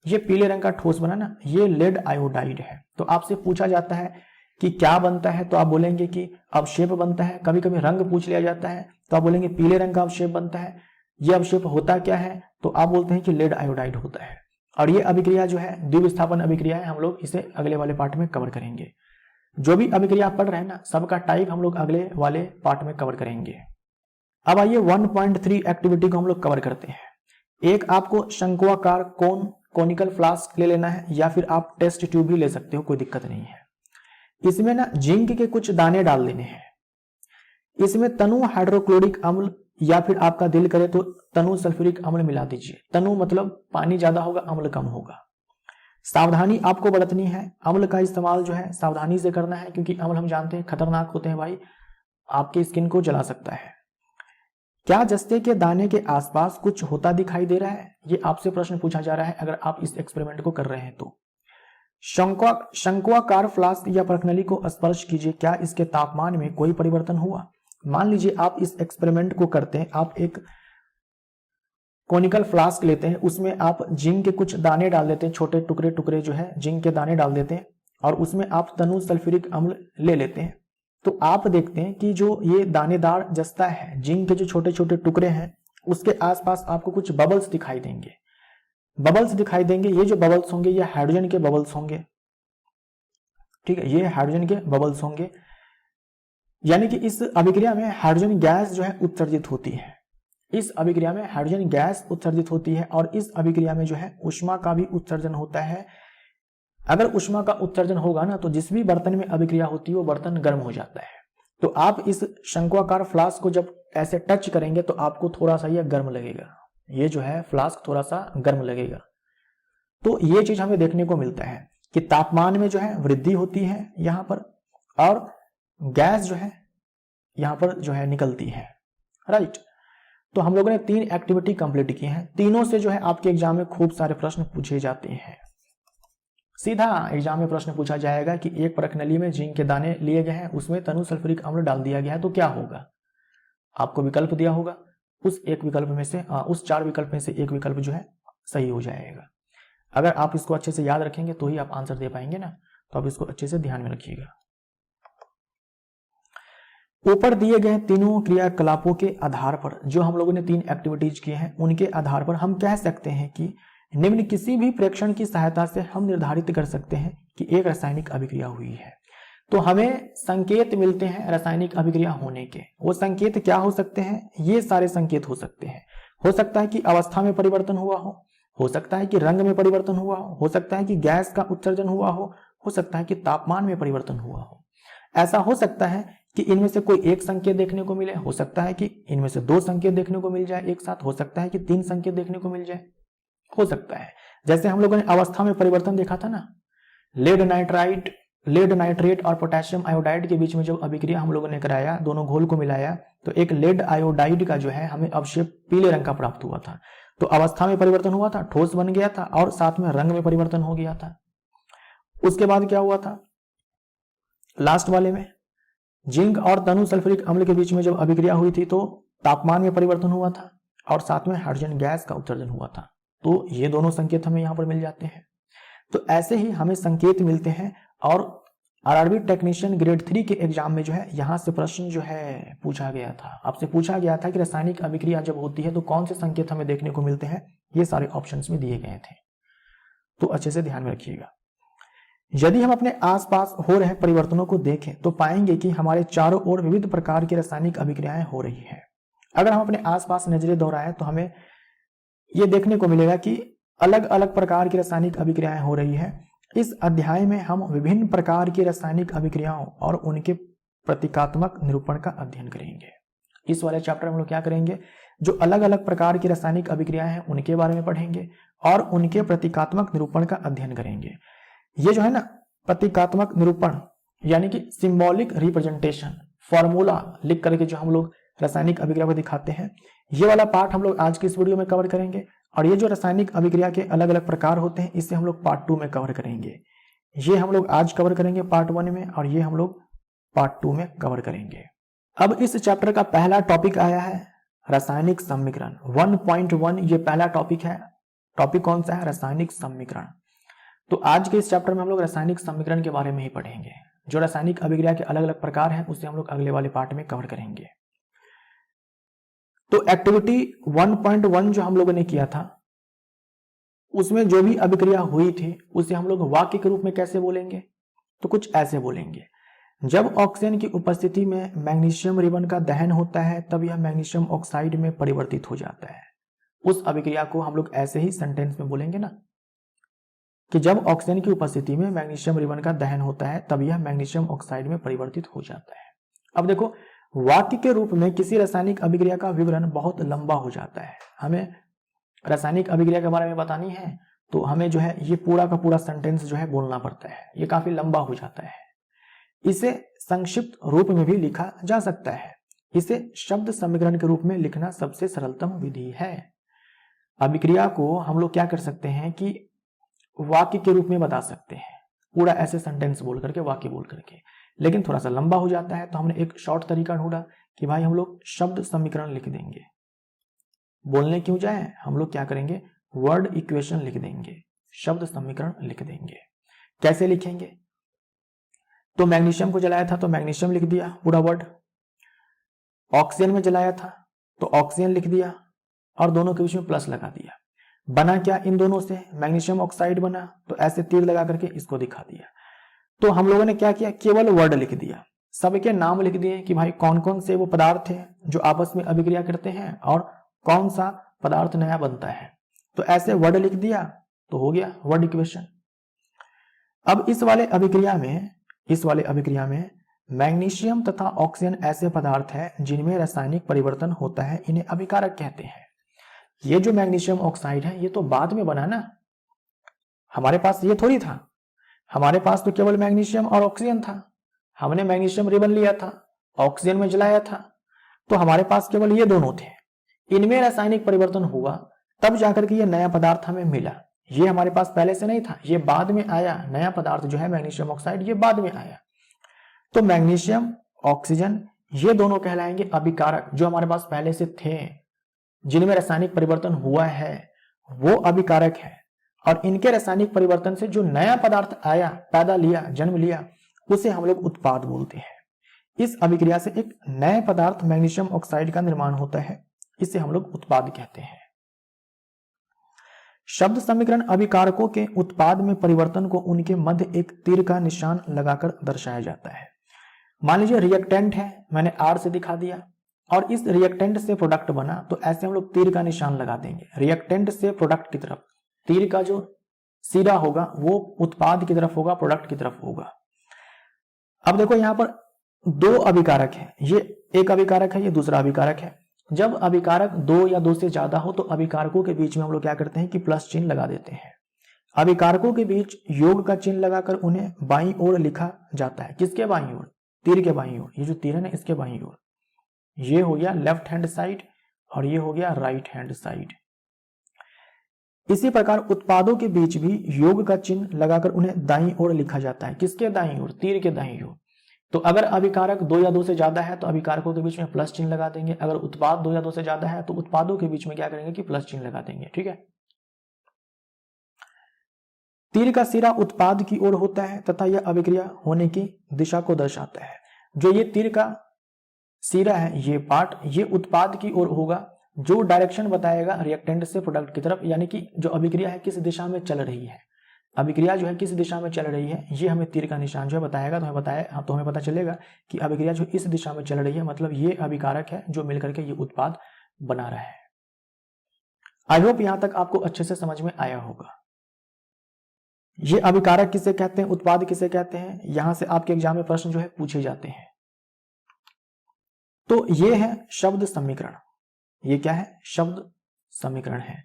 ये पीले रंग का ठोस बना ना, ये लेड आयोडाइड है। तो आपसे पूछा जाता है कि क्या बनता है, तो आप बोलेंगे कि अवक्षेप बनता है। कभी कभी रंग पूछ लिया जाता है तो आप बोलेंगे पीले रंग का अवक्षेप बनता है। ये अवक्षेप होता क्या है, तो आप बोलते हैं कि लेड आयोडाइड होता है। और ये अभिक्रिया जो है द्विविस्थापन अभिक्रिया है, हम लोग इसे अगले वाले पार्ट में कवर करेंगे। जो भी अभिक्रिया आप पढ़ रहे हैं ना, सबका टाइप हम लोग अगले वाले पार्ट में कवर करेंगे। अब आइए 1.3 एक्टिविटी को हम लोग कवर करते हैं। एक आपको शंक्वाकार कोनिकल फ्लास्क ले लेना है या फिर आप टेस्ट ट्यूब भी ले सकते हो, कोई दिक्कत नहीं है। इसमें ना जिंक के कुछ दाने डाल देने हैं। इसमें तनु हाइड्रोक्लोरिक अम्ल या फिर आपका दिल करे तो तनु सल्फ्यूरिक अम्ल मिला दीजिए। तनु मतलब पानी ज्यादा होगा, अम्ल कम होगा। सावधानी आपको बरतनी है, अम्ल का इस्तेमाल जो है सावधानी से करना है क्योंकि अम्ल हम जानते हैं खतरनाक होते हैं भाई, आपकी स्किन को जला सकता है। क्या जस्ते के दाने के आसपास कुछ होता दिखाई दे रहा है, ये आपसे प्रश्न पूछा जा रहा है अगर आप इस एक्सपेरिमेंट को कर रहे हैं तो। शंक्वाकार फ्लास्क या परखनली को स्पर्श कीजिए, क्या इसके तापमान में कोई परिवर्तन हुआ। मान लीजिए आप इस एक्सपेरिमेंट को करते हैं, आप एक कोनिकल फ्लास्क लेते हैं, उसमें आप जिंक के कुछ दाने डाल देते हैं, छोटे टुकड़े टुकड़े जो है जिंक के दाने डाल देते हैं और उसमें आप तनु सल्फ्यूरिक अम्ल ले लेते हैं। तो आप देखते हैं कि जो ये दानेदार जस्ता है, जिंक के जो छोटे छोटे टुकड़े हैं, उसके आसपास आपको कुछ बबल्स दिखाई देंगे। बबल्स दिखाई देंगे, ये जो बबल्स होंगे ये हाइड्रोजन के बबल्स होंगे। ठीक है, ये हाइड्रोजन के बबल्स होंगे, यानी कि इस अभिक्रिया में हाइड्रोजन गैस जो है उत्सर्जित होती है। इस अभिक्रिया में हाइड्रोजन गैस उत्सर्जित होती है और इस अभिक्रिया में जो है उष्मा का भी उत्सर्जन होता है। अगर उष्मा का उत्सर्जन होगा ना तो जिस भी बर्तन में अभिक्रिया होती है वो बर्तन गर्म हो जाता है। तो आप इस शंक्वाकार फ्लास्क को जब ऐसे टच करेंगे तो आपको थोड़ा सा ये गर्म लगेगा, ये जो है फ्लास्क थोड़ा सा गर्म लगेगा। तो ये चीज हमें देखने को मिलता है कि तापमान में जो है वृद्धि होती है यहाँ पर और गैस जो है यहाँ पर जो है निकलती है। राइट, तो हम लोगों ने 3 एक्टिविटी कंप्लीट की हैं। तीनों से जो है आपके एग्जाम में खूब सारे प्रश्न पूछे जाते हैं। सीधा एग्जाम में प्रश्न पूछा जाएगा कि एक परखनली में जिंक के दाने लिए गए हैं, उसमें तनु सल्फ्यूरिक अम्ल डाल दिया गया है तो क्या होगा। आपको विकल्प दिया होगा, उस एक विकल्प में से उस 4 विकल्प में से एक विकल्प जो है सही हो जाएगा। अगर आप इसको अच्छे से याद रखेंगे तो ही आप आंसर दे पाएंगे ना, तो आप इसको अच्छे से ध्यान में रखिएगा। ऊपर दिए गए तीनों क्रियाकलापों के आधार पर जो हम लोगों ने 3 एक्टिविटीज की हैं, उनके आधार पर हम कह सकते हैं कि निम्न किसी भी प्रेक्षण की सहायता से हम निर्धारित कर सकते हैं कि एक रासायनिक अभिक्रिया हुई है। तो हमें संकेत मिलते हैं रासायनिक अभिक्रिया होने के। वो संकेत क्या हो सकते हैं, ये सारे संकेत हो सकते हैं। हो सकता है कि अवस्था में परिवर्तन हुआ हो सकता है कि रंग में परिवर्तन हुआ हो सकता है कि गैस का उत्सर्जन हुआ हो सकता है कि तापमान में परिवर्तन हुआ हो। ऐसा हो सकता है कि इनमें से कोई एक संकेत देखने को मिले, हो सकता है कि इनमें से 2 संकेत देखने को मिल जाए एक साथ, हो सकता है कि 3 संकेत देखने को मिल जाए, हो सकता है। जैसे हम लोगों ने अवस्था में परिवर्तन देखा था ना, लेड नाइट्रेट और पोटेशियम आयोडाइड के बीच में जब अभिक्रिया हम लोगों ने कराया, दोनों घोल को मिलाया, तो एक लेड आयोडाइड का जो है हमें अवक्षेप पीले रंग का प्राप्त हुआ था। तो अवस्था में परिवर्तन हुआ था, ठोस बन गया था और साथ में रंग में परिवर्तन हो गया था। उसके बाद क्या हुआ था, लास्ट वाले में जिंक और तनु सल्फ्यूरिक अम्ल के बीच में जब अभिक्रिया हुई थी तो तापमान में परिवर्तन हुआ था और साथ में हाइड्रोजन गैस का उत्सर्जन हुआ था। तो ये दोनों संकेत हमें यहाँ पर मिल जाते हैं। तो ऐसे ही हमें संकेत मिलते हैं और आरआरबी टेक्नीशियन ग्रेड 3 के एग्जाम में जो है यहाँ से प्रश्न जो है पूछा गया था, आपसे पूछा गया था कि रासायनिक अभिक्रिया जब होती है तो कौन से संकेत हमें देखने को मिलते हैं, ये सारे ऑप्शंस में दिए गए थे। तो अच्छे से ध्यान में रखिएगा। यदि हम अपने आसपास हो रहे परिवर्तनों को देखें तो पाएंगे कि हमारे चारों ओर विविध प्रकार की रासायनिक अभिक्रियाएं हो रही है। अगर हम अपने आसपास नजरें दौड़ाएं तो हमें यह देखने को मिलेगा कि अलग अलग प्रकार की रासायनिक अभिक्रियाएं हो रही है। इस अध्याय में हम विभिन्न प्रकार की रासायनिक अभिक्रियाओं और उनके प्रतीकात्मक निरूपण का अध्ययन करेंगे। इस वाले चैप्टर में हम लोग क्या करेंगे, जो अलग अलग प्रकार की रासायनिक अभिक्रियाएं हैं उनके बारे में पढ़ेंगे और उनके प्रतीकात्मक निरूपण का अध्ययन करेंगे। ये जो है ना प्रतीकात्मक निरूपण यानी कि सिंबॉलिक रिप्रेजेंटेशन, फॉर्मूला लिख करके जो हम लोग रासायनिक अभिक्रिया को दिखाते हैं, ये वाला पार्ट हम लोग आज की इस वीडियो में कवर करेंगे। और ये जो रासायनिक अभिक्रिया के अलग अलग प्रकार होते हैं इसे हम लोग पार्ट 2 में कवर करेंगे। ये हम लोग आज कवर करेंगे पार्ट 1 में और ये हम लोग पार्ट 2 में कवर करेंगे। अब इस चैप्टर का पहला टॉपिक आया है रासायनिक समीकरण 1.1। ये पहला टॉपिक है। टॉपिक कौन सा है, रासायनिक समीकरण। तो आज के इस चैप्टर में हम लोग रासायनिक समीकरण के बारे में ही पढ़ेंगे। जो रासायनिक अभिक्रिया के अलग अलग प्रकार हैं उसे हम लोग अगले वाले पार्ट में कवर करेंगे। तो एक्टिविटी 1.1 जो हम लोगों ने किया था उसमें जो भी अभिक्रिया हुई थी उसे हम लोग वाक्य के रूप में कैसे बोलेंगे, तो कुछ ऐसे बोलेंगे। जब ऑक्सीजन की उपस्थिति में मैग्नीशियम रिबन का दहन होता है तब यह मैग्नीशियम ऑक्साइड में परिवर्तित हो जाता है। उस अभिक्रिया को हम लोग ऐसे ही सेंटेंस में बोलेंगे ना कि जब ऑक्सीजन की उपस्थिति में मैग्नीशियम रिबन का दहन होता है तब यह मैग्नीशियम ऑक्साइड में परिवर्तित हो जाता है। अब देखो, वाक्य के रूप में किसी रासायनिक अभिक्रिया का विवरण बहुत लंबा हो जाता है। हमें रासायनिक अभिक्रिया के बारे में बतानी है तो हमें जो है ये पूरा का पूरा सेंटेंस जो है बोलना पड़ता है, ये काफी लंबा हो जाता है। इसे संक्षिप्त रूप में भी लिखा जा सकता है। इसे शब्द समीकरण के रूप में लिखना सबसे सरलतम विधि है। अभिक्रिया को हम लोग क्या कर सकते हैं कि वाक्य के रूप में बता सकते हैं, पूरा ऐसे सेंटेंस बोल करके, वाक्य बोल करके, लेकिन थोड़ा सा लंबा हो जाता है। तो हमने एक शॉर्ट तरीका ढूंढा कि भाई हम लोग शब्द समीकरण लिख देंगे। बोलने क्यों जाए, हम लोग क्या करेंगे, वर्ड इक्वेशन लिख देंगे, शब्द समीकरण लिख देंगे। कैसे लिखेंगे, तो मैग्नीशियम को जलाया था तो मैग्नीशियम लिख दिया पूरा वर्ड, ऑक्सीजन में जलाया था तो ऑक्सीजन लिख दिया और दोनों के बीच में प्लस लगा दिया। बना क्या इन दोनों से, मैग्नीशियम ऑक्साइड बना, तो ऐसे तीर लगा करके इसको दिखा दिया। तो हम लोगों ने क्या किया, केवल वर्ड लिख दिया, सबके नाम लिख दिए कि भाई कौन कौन से वो पदार्थ हैं जो आपस में अभिक्रिया करते हैं और कौन सा पदार्थ नया बनता है। तो ऐसे वर्ड लिख दिया तो हो गया वर्ड इक्वेशन। अब इस वाले अभिक्रिया में मैग्नीशियम तथा ऑक्सीजन ऐसे पदार्थ हैं जिनमें रासायनिक परिवर्तन होता है, इन्हें अभिकारक कहते हैं। ये जो मैग्नीशियम ऑक्साइड है ये तो बाद में बना ना, हमारे पास ये थोड़ी था। हमारे पास तो केवल मैग्नीशियम और ऑक्सीजन था। हमने मैग्नीशियम रिबन लिया था, ऑक्सीजन में जलाया था, तो हमारे पास केवल ये दोनों थे। इनमें रासायनिक परिवर्तन हुआ तब जाकर के ये नया पदार्थ हमें मिला। ये हमारे पास पहले से नहीं था, ये बाद में आया। नया पदार्थ जो है मैग्नीशियम ऑक्साइड, ये बाद में आया। तो मैग्नीशियम, ऑक्सीजन, ये दोनों कहलाएंगे अभिकारक, जो हमारे पास पहले से थे, जिनमें रासायनिक परिवर्तन हुआ है वो अभिकारक है। और इनके रासायनिक परिवर्तन से जो नया पदार्थ आया, पैदा लिया, जन्म लिया, उसे हम लोग उत्पाद बोलते हैं। इस अभिक्रिया से एक नए पदार्थ मैग्नीशियम ऑक्साइड का निर्माण होता है, इसे हम लोग उत्पाद कहते हैं। शब्द समीकरण अभिकारकों के उत्पाद में परिवर्तन को उनके मध्य एक तीर का निशान लगाकर दर्शाया जाता है। मान लीजिए रिएक्टेंट है, मैंने आर से दिखा दिया, और इस रिएक्टेंट से प्रोडक्ट बना, तो ऐसे हम लोग तीर का निशान लगा देंगे। रिएक्टेंट से प्रोडक्ट की तरफ तीर का जो सिरा होगा वो उत्पाद की तरफ होगा, प्रोडक्ट की तरफ होगा। अब देखो यहाँ पर दो अभिकारक है, ये एक अभिकारक है, ये दूसरा अभिकारक है। जब अभिकारक दो या दो से ज्यादा हो तो अभिकारकों के बीच में हम लोग क्या करते हैं कि प्लस चिन्ह लगा देते हैं। अभिकारकों के बीच योग का चिन्ह लगाकर उन्हें बाईं ओर लिखा जाता है। किसके बाईं ओर, तीर के बाईं ओर। ये जो तीर है ना, इसके बाईं ओर। ये हो गया लेफ्ट हैंड साइड और ये हो गया राइट हैंड साइड। इसी प्रकार उत्पादों के बीच भी योग का चिन्ह लगाकर उन्हें दाईं ओर लिखा जाता है। किसके दाईं ओर, तीर के दाईं ओर। तो अगर अभिकारक दो या दो से ज्यादा है तो अभिकारकों के बीच में प्लस चिन्ह लगा देंगे। अगर उत्पाद दो या दो से ज्यादा है तो उत्पादों के बीच में क्या करेंगे कि प्लस चिन्ह लगा देंगे। ठीक है, तीर का सिरा उत्पाद की ओर होता है तथा यह अभिक्रिया होने की दिशा को दर्शाता है। जो ये तीर का सिरा है, ये पार्ट, ये उत्पाद की ओर होगा, जो डायरेक्शन बताएगा रिएक्टेंट से प्रोडक्ट की तरफ, यानी कि जो अभिक्रिया है किस दिशा में चल रही है, अभिक्रिया जो है किस दिशा में चल रही है, ये हमें तीर का निशान जो है बताएगा। तो हमें पता चलेगा कि अभिक्रिया जो इस दिशा में चल रही है, मतलब ये अभिकारक है जो मिलकर के ये उत्पाद बना रहा है। आई होप यहां तक आपको अच्छे से समझ में आया होगा। ये अभिकारक किसे कहते हैं, उत्पाद किसे कहते हैं, यहां से आपके एग्जाम में प्रश्न जो है पूछे जाते हैं। तो ये है शब्द समीकरण। ये क्या है, शब्द समीकरण है।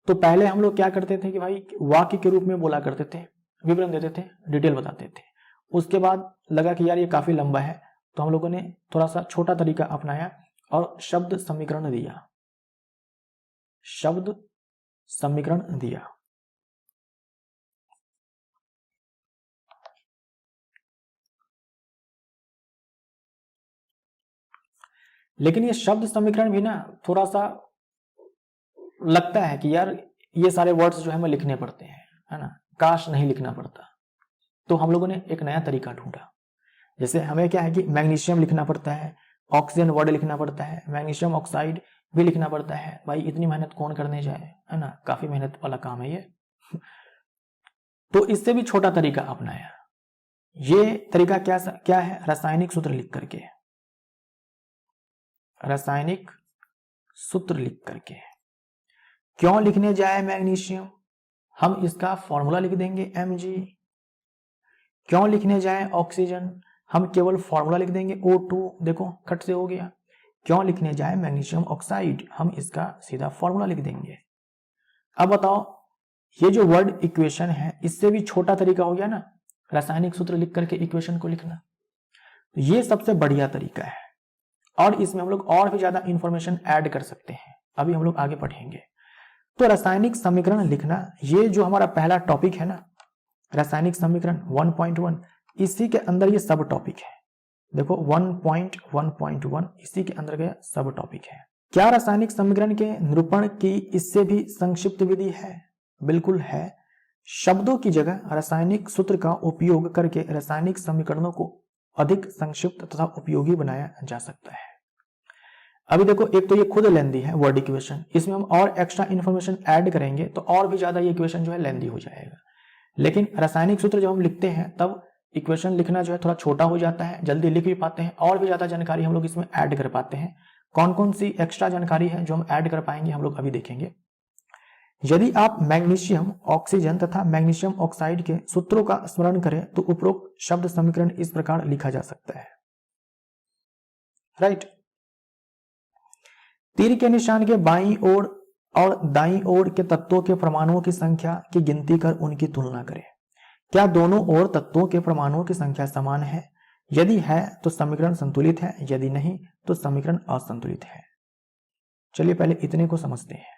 तो पहले हम लोग क्या करते थे कि भाई वाक्य के रूप में बोला करते थे, विवरण देते थे, डिटेल बताते थे। उसके बाद लगा कि यार ये काफी लंबा है, तो हम लोगों ने थोड़ा सा छोटा तरीका अपनाया और शब्द समीकरण दिया, शब्द समीकरण दिया। लेकिन ये शब्द समीकरण भी ना थोड़ा सा लगता है कि यार ये सारे वर्ड्स जो है हमें लिखने पड़ते हैं, है ना, काश नहीं लिखना पड़ता। तो हम लोगों ने एक नया तरीका ढूंढा। जैसे हमें क्या है कि मैग्नीशियम लिखना पड़ता है, ऑक्सीजन वर्ड लिखना पड़ता है, मैग्नीशियम ऑक्साइड भी लिखना पड़ता है। भाई इतनी मेहनत कौन करने जाए, है ना, काफी मेहनत वाला काम है ये। तो इससे भी छोटा तरीका अपनाया। ये तरीका क्या है, रासायनिक सूत्र लिख करके, रासायनिक सूत्र लिख करके। क्यों लिखने जाए मैग्नीशियम, हम इसका फॉर्मूला लिख देंगे Mg। क्यों लिखने जाए ऑक्सीजन, हम केवल फॉर्मूला लिख देंगे O2, देखो कट से हो गया। क्यों लिखने जाए मैग्नीशियम ऑक्साइड, हम इसका सीधा फॉर्मूला लिख देंगे। अब बताओ, ये जो वर्ड इक्वेशन है, इससे भी छोटा तरीका हो गया ना रासायनिक सूत्र लिख करके इक्वेशन को लिखना। तो ये सबसे बढ़िया तरीका है और इसमें हम लोग और भी ज्यादा इंफॉर्मेशन ऐड कर सकते हैं, अभी हम लोग आगे पढ़ेंगे। तो रासायनिक समीकरण लिखना, ये जो हमारा पहला टॉपिक है ना, रासायनिक समीकरण 1.1, इसी के अंदर ये सब टॉपिक है। देखो 1.1.1 इसी के अंदर का सब टॉपिक है। क्या रासायनिक समीकरण के निरूपण की इससे भी संक्षिप्त विधि है? बिल्कुल है। शब्दों की जगह रासायनिक सूत्र का उपयोग करके रासायनिक समीकरणों को अधिक संक्षिप्त तथा उपयोगी बनाया जा सकता है। अभी देखो, एक तो ये खुद लेंदी है वर्ड इक्वेशन, इसमें हम और एक्स्ट्रा इंफॉर्मेशन ऐड करेंगे तो और भी ज्यादा ये इक्वेशन जो है लेंदी हो जाएगा। लेकिन रासायनिक सूत्र जब हम लिखते हैं तब इक्वेशन लिखना जो है थोड़ा छोटा हो जाता है, जल्दी लिख भी पाते हैं और भी ज्यादा जानकारी हम लोग इसमें ऐड कर पाते हैं। कौन कौन सी एक्स्ट्रा जानकारी है जो हम ऐड कर पाएंगे, हम लोग अभी देखेंगे। यदि आप मैग्नीशियम ऑक्सीजन तथा मैग्नीशियम ऑक्साइड के सूत्रों का स्मरण करें तो उपरोक्त शब्द समीकरण इस प्रकार लिखा जा सकता है। राइट। तीर के निशान के बाईं ओर और दाईं ओर के तत्वों के परमाणुओं की संख्या की गिनती कर उनकी तुलना करें। क्या दोनों ओर तत्वों के परमाणुओं की संख्या समान है? यदि है तो समीकरण संतुलित है, यदि नहीं तो समीकरण असंतुलित है। चलिए पहले इतने को समझते हैं।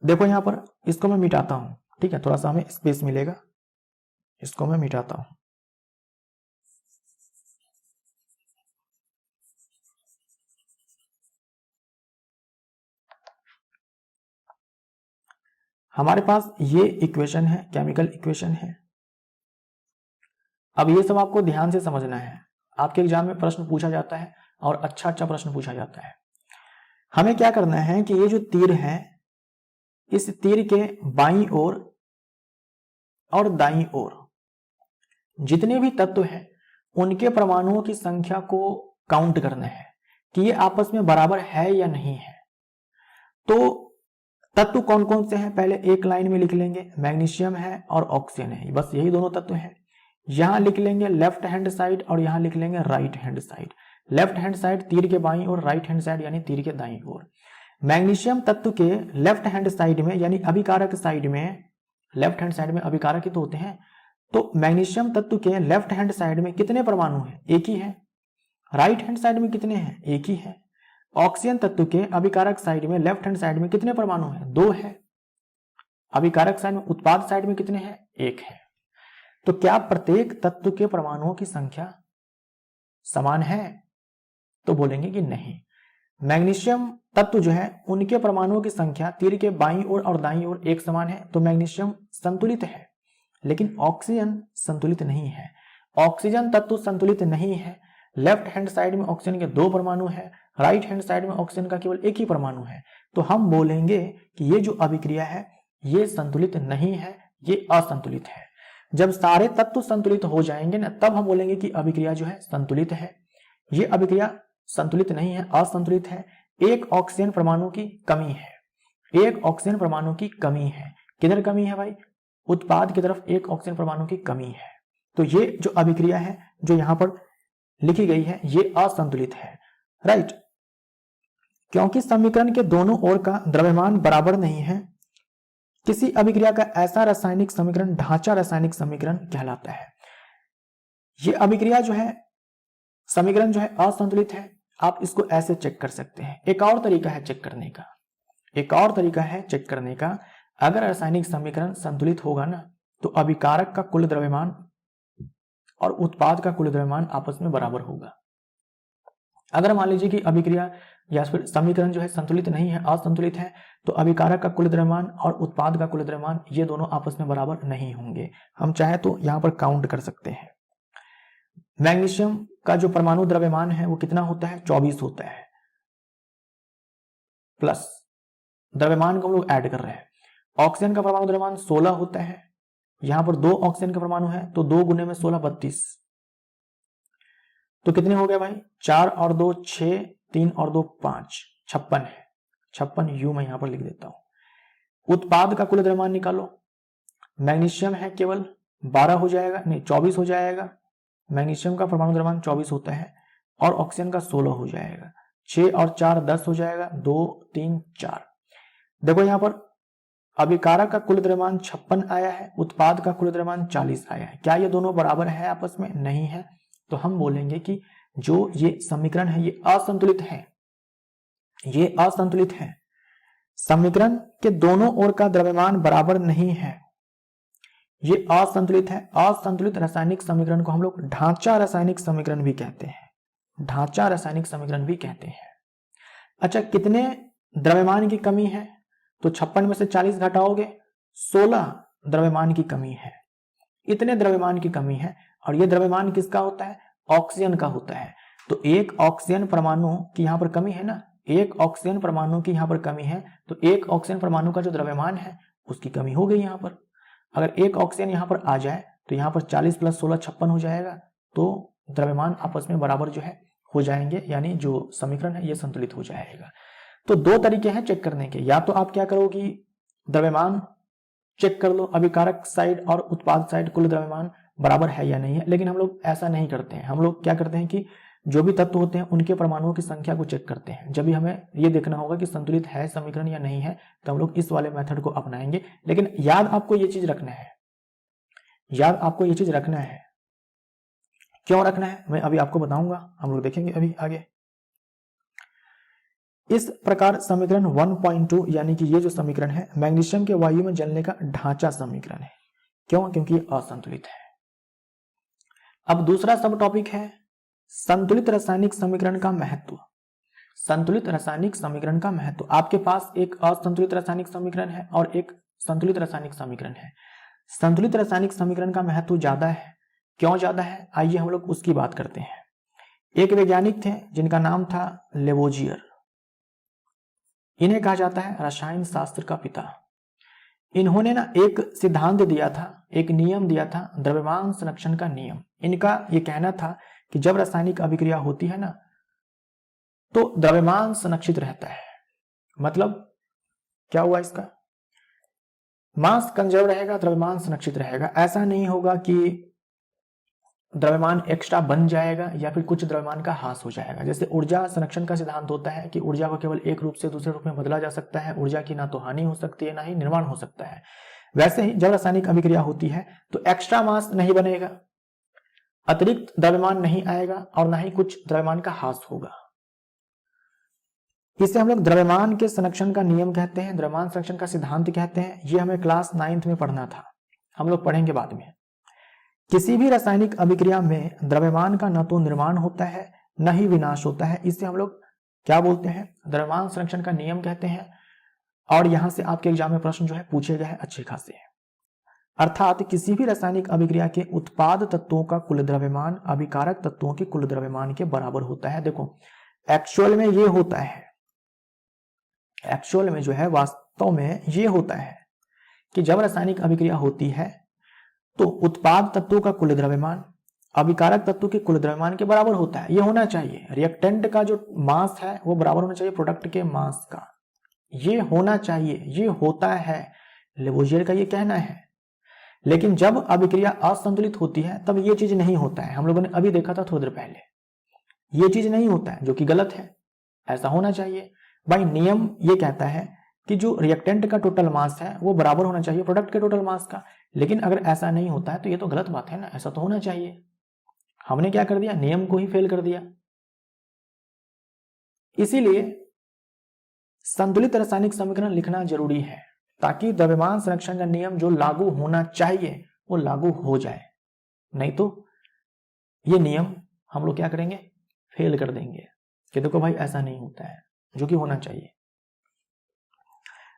देखो यहां पर इसको मैं मिटाता हूं, ठीक है, थोड़ा सा हमें स्पेस मिलेगा, इसको मैं मिटाता हूं। हमारे पास ये इक्वेशन है, केमिकल इक्वेशन है। अब ये सब आपको ध्यान से समझना है, आपके एग्जाम में प्रश्न पूछा जाता है और अच्छा प्रश्न पूछा जाता है। हमें क्या करना है कि ये जो तीर है, इस तीर के बाईं ओर और दाईं ओर जितने भी तत्व हैं उनके परमाणुओं की संख्या को काउंट करना है कि ये आपस में बराबर है या नहीं है। तो तत्व कौन कौन से हैं पहले एक लाइन में लिख लेंगे, मैग्नीशियम है और ऑक्सीजन है, बस यही दोनों तत्व हैं। यहां लिख लेंगे लेफ्ट हैंड साइड और यहां लिख लेंगे right hand side. Left hand side तीर के बाईं और राइट हैंड साइड यानी तीर के दाईं ओर। मैग्नीशियम तत्व के लेफ्ट हैंड साइड में यानी अभिकारक साइड में, लेफ्ट हैंड साइड में अभिकारक ही तो होते हैं, तो मैग्नीशियम तत्व के लेफ्ट हैंड साइड में कितने परमाणु हैं? एक ही है। राइट हैंड साइड में कितने हैं? एक ही है। ऑक्सीजन तत्व के अभिकारक साइड में लेफ्ट हैंड साइड में कितने परमाणु हैं? दो है। अभिकारक साइड में, उत्पाद साइड में कितने हैं? एक है। तो क्या प्रत्येक तत्व के परमाणुओं की संख्या समान है? तो बोलेंगे कि नहीं। मैग्नीशियम तत्व जो है उनके परमाणुओं की संख्या तीर के बाईं ओर और दाईं ओर एक समान है, तो मैग्नीशियम संतुलित है। लेकिन ऑक्सीजन संतुलित नहीं है। ऑक्सीजन तत्व संतुलित नहीं है। लेफ्ट हैंड साइड में ऑक्सीजन के 2 परमाणु है, राइट हैंड साइड में ऑक्सीजन का केवल एक ही परमाणु है। तो हम बोलेंगे कि ये जो अभिक्रिया है ये संतुलित नहीं है, ये असंतुलित है। जब सारे तत्व संतुलित हो जाएंगे ना, तब हम बोलेंगे कि अभिक्रिया जो है संतुलित है। ये अभिक्रिया संतुलित नहीं है, असंतुलित है। एक ऑक्सीजन परमाणु की कमी है, एक ऑक्सीजन परमाणु की कमी है। किधर कमी है भाई? उत्पाद की तरफ एक ऑक्सीजन परमाणु की कमी है। तो ये जो अभिक्रिया है जो यहां पर लिखी गई है ये असंतुलित है, राइट। क्योंकि समीकरण के दोनों ओर का द्रव्यमान बराबर नहीं है, किसी अभिक्रिया का ऐसा रासायनिक समीकरण ढांचा रासायनिक समीकरण कहलाता है। ये अभिक्रिया जो है, समीकरण जो है असंतुलित है। आप इसको ऐसे चेक कर सकते हैं। एक और तरीका है चेक करने का, एक और तरीका है चेक करने का। अगर रासायनिक समीकरण संतुलित होगा ना, तो अभिकारक का कुल द्रव्यमान और उत्पाद का कुल द्रव्यमान आपस में बराबर होगा। अगर मान लीजिए कि अभिक्रिया या फिर समीकरण जो है संतुलित नहीं है, असंतुलित है, तो अभिकारक का कुल द्रव्यमान और उत्पाद का कुल द्रव्यमान ये दोनों आपस में बराबर नहीं होंगे। हम चाहे तो यहां पर काउंट कर सकते हैं। मैग्नीशियम का जो परमाणु द्रव्यमान है वो कितना होता है? 24 होता है, प्लस द्रव्यमान को हम लोग ऐड कर रहे हैं। ऑक्सीजन का परमाणु द्रव्यमान 16 होता है। यहां पर 2 ऑक्सीजन के परमाणु है, तो 2 गुने में 16 32। तो कितने हो गए भाई? 4 और 2 6, 3 और 2 5, 56 है। 56 यू मैं यहां पर लिख देता हूं। उत्पाद का कुल द्रव्यमान निकालो। मैग्नीशियम है केवल 12 हो जाएगा, नहीं 24 हो जाएगा। मैग्नीशियम का परमाणु द्रव्यमान 24 होता है और ऑक्सीजन का 16 हो जाएगा। 6 और 4 10 हो जाएगा, 2 3 4। देखो यहां पर अभिकारक का कुल द्रव्यमान 56 आया है, उत्पाद का कुल द्रव्यमान 40 आया है। क्या ये दोनों बराबर है आपस में? नहीं है। तो हम बोलेंगे कि जो ये समीकरण है ये असंतुलित है, ये असंतुलित है। समीकरण के दोनों ओर का द्रव्यमान बराबर नहीं है, ये असंतुलित है। असंतुलित रासायनिक समीकरण को हम लोग ढांचा रासायनिक समीकरण भी कहते हैं, ढांचा रासायनिक समीकरण भी कहते हैं। अच्छा, कितने द्रव्यमान की कमी है? तो 56 में से 40 घटाओगे, 16 द्रव्यमान की कमी है। इतने द्रव्यमान की कमी है, और यह द्रव्यमान किसका होता है? ऑक्सीजन का होता है। तो एक ऑक्सीजन परमाणु की यहां पर कमी है ना, एक ऑक्सीजन परमाणु की यहां पर कमी है, तो एक ऑक्सीजन परमाणु का जो द्रव्यमान है उसकी कमी हो गई यहां पर। अगर एक ऑक्सीजन यहां पर आ जाए तो यहां पर 40 + 16 56 हो जाएगा। तो द्रव्यमान आपस में बराबर जो है हो जाएंगे, यानी जो समीकरण है ये संतुलित हो जाएगा। तो 2 तरीके हैं चेक करने के। या तो आप क्या करो कि द्रव्यमान चेक कर लो, अभिकारक साइड और उत्पाद साइड कुल द्रव्यमान बराबर है या नहीं है। लेकिन हम लोग ऐसा नहीं करते हैं। हम लोग क्या करते हैं कि जो भी तत्व होते हैं उनके परमाणुओं की संख्या को चेक करते हैं। जब भी हमें ये देखना होगा कि संतुलित है समीकरण या नहीं है, तो हम लोग इस वाले मेथड को अपनाएंगे। लेकिन याद आपको ये चीज रखना है, याद आपको ये चीज रखना है। क्यों रखना है मैं अभी आपको बताऊंगा, हम लोग देखेंगे अभी आगे। इस प्रकार समीकरण 1.2 यानी कि ये जो समीकरण है मैग्नीशियम के वायु में जलने का ढांचा समीकरण है। क्यों? क्योंकि ये असंतुलित है। अब दूसरा सब टॉपिक है संतुलित रासायनिक समीकरण का महत्व। संतुलित रासायनिक समीकरण का महत्व। आपके पास एक असंतुलित रासायनिक समीकरण है और एक संतुलित रासायनिक समीकरण है। संतुलित रासायनिक समीकरण का महत्व ज्यादा है। क्यों ज्यादा है? आइए हम लोग उसकी बात करते हैं। एक वैज्ञानिक थे जिनका नाम था लेवोजियर। इन्हें कहा जाता है रसायन शास्त्र का पिता। इन्होंने ना एक सिद्धांत दिया था, एक नियम दिया था, द्रव्यमान संरक्षण का नियम। इनका ये कहना था कि जब रासायनिक अभिक्रिया होती है ना, तो द्रव्यमान संरक्षित रहता है। मतलब क्या हुआ इसका? मास कंजर्व रहेगा, द्रव्यमान संरक्षित रहेगा। ऐसा नहीं होगा कि द्रव्यमान एक्स्ट्रा बन जाएगा या फिर कुछ द्रव्यमान का ह्रास हो जाएगा। जैसे ऊर्जा संरक्षण का सिद्धांत होता है कि ऊर्जा को केवल एक रूप से दूसरे रूप में बदला जा सकता है, ऊर्जा की ना तो हानि हो सकती है ना ही निर्माण हो सकता है। वैसे ही जब रासायनिक अभिक्रिया होती है तो एक्स्ट्रा मास नहीं बनेगा, अतिरिक्त द्रव्यमान नहीं आएगा और ना ही कुछ द्रव्यमान का ह्रास होगा। इसे हम लोग द्रव्यमान के संरक्षण का नियम कहते हैं, द्रव्यमान संरक्षण का सिद्धांत कहते हैं। ये हमें क्लास 9th में पढ़ना था, हम लोग पढ़ेंगे बाद में। किसी भी रासायनिक अभिक्रिया में द्रव्यमान का न तो निर्माण होता है न ही विनाश होता है। इसे हम लोग क्या बोलते हैं, द्रव्यमान संरक्षण का नियम कहते हैं। और यहां से आपके एग्जाम में प्रश्न जो है पूछे गए हैं अच्छे खासे। अर्थात किसी भी रासायनिक अभिक्रिया के उत्पाद तत्वों का कुल द्रव्यमान अभिकारक तत्वों के कुल द्रव्यमान के बराबर होता है। देखो एक्चुअल में ये होता है, एक्चुअल में जो है वास्तव में ये होता है कि जब रासायनिक अभिक्रिया होती है तो उत्पाद तत्वों का कुल द्रव्यमान अभिकारक तत्व के कुल द्रव्यमान के बराबर होता है। ये होना चाहिए, रिएक्टेंट का जो मास है वो बराबर होना चाहिए प्रोडक्ट के मास का, ये होना चाहिए, ये होता है, लेवोजियर का ये कहना है। लेकिन जब अभिक्रिया असंतुलित होती है तब ये चीज नहीं होता है। हम लोगों ने अभी देखा था थोड़ी देर पहले, ये चीज नहीं होता है, जो कि गलत है। ऐसा होना चाहिए भाई, नियम ये कहता है कि जो रिएक्टेंट का टोटल मास है वो बराबर होना चाहिए प्रोडक्ट के टोटल मास का। लेकिन अगर ऐसा नहीं होता है तो ये तो गलत बात है ना, ऐसा तो होना चाहिए। हमने क्या कर दिया, नियम को ही फेल कर दिया। इसीलिए संतुलित रासायनिक समीकरण लिखना जरूरी है ताकि द्रव्यमान संरक्षण का नियम जो लागू होना चाहिए वो लागू हो जाए, नहीं तो ये नियम हम लोग क्या करेंगे, फेल कर देंगे कि देखो भाई ऐसा नहीं होता है, जो कि होना चाहिए।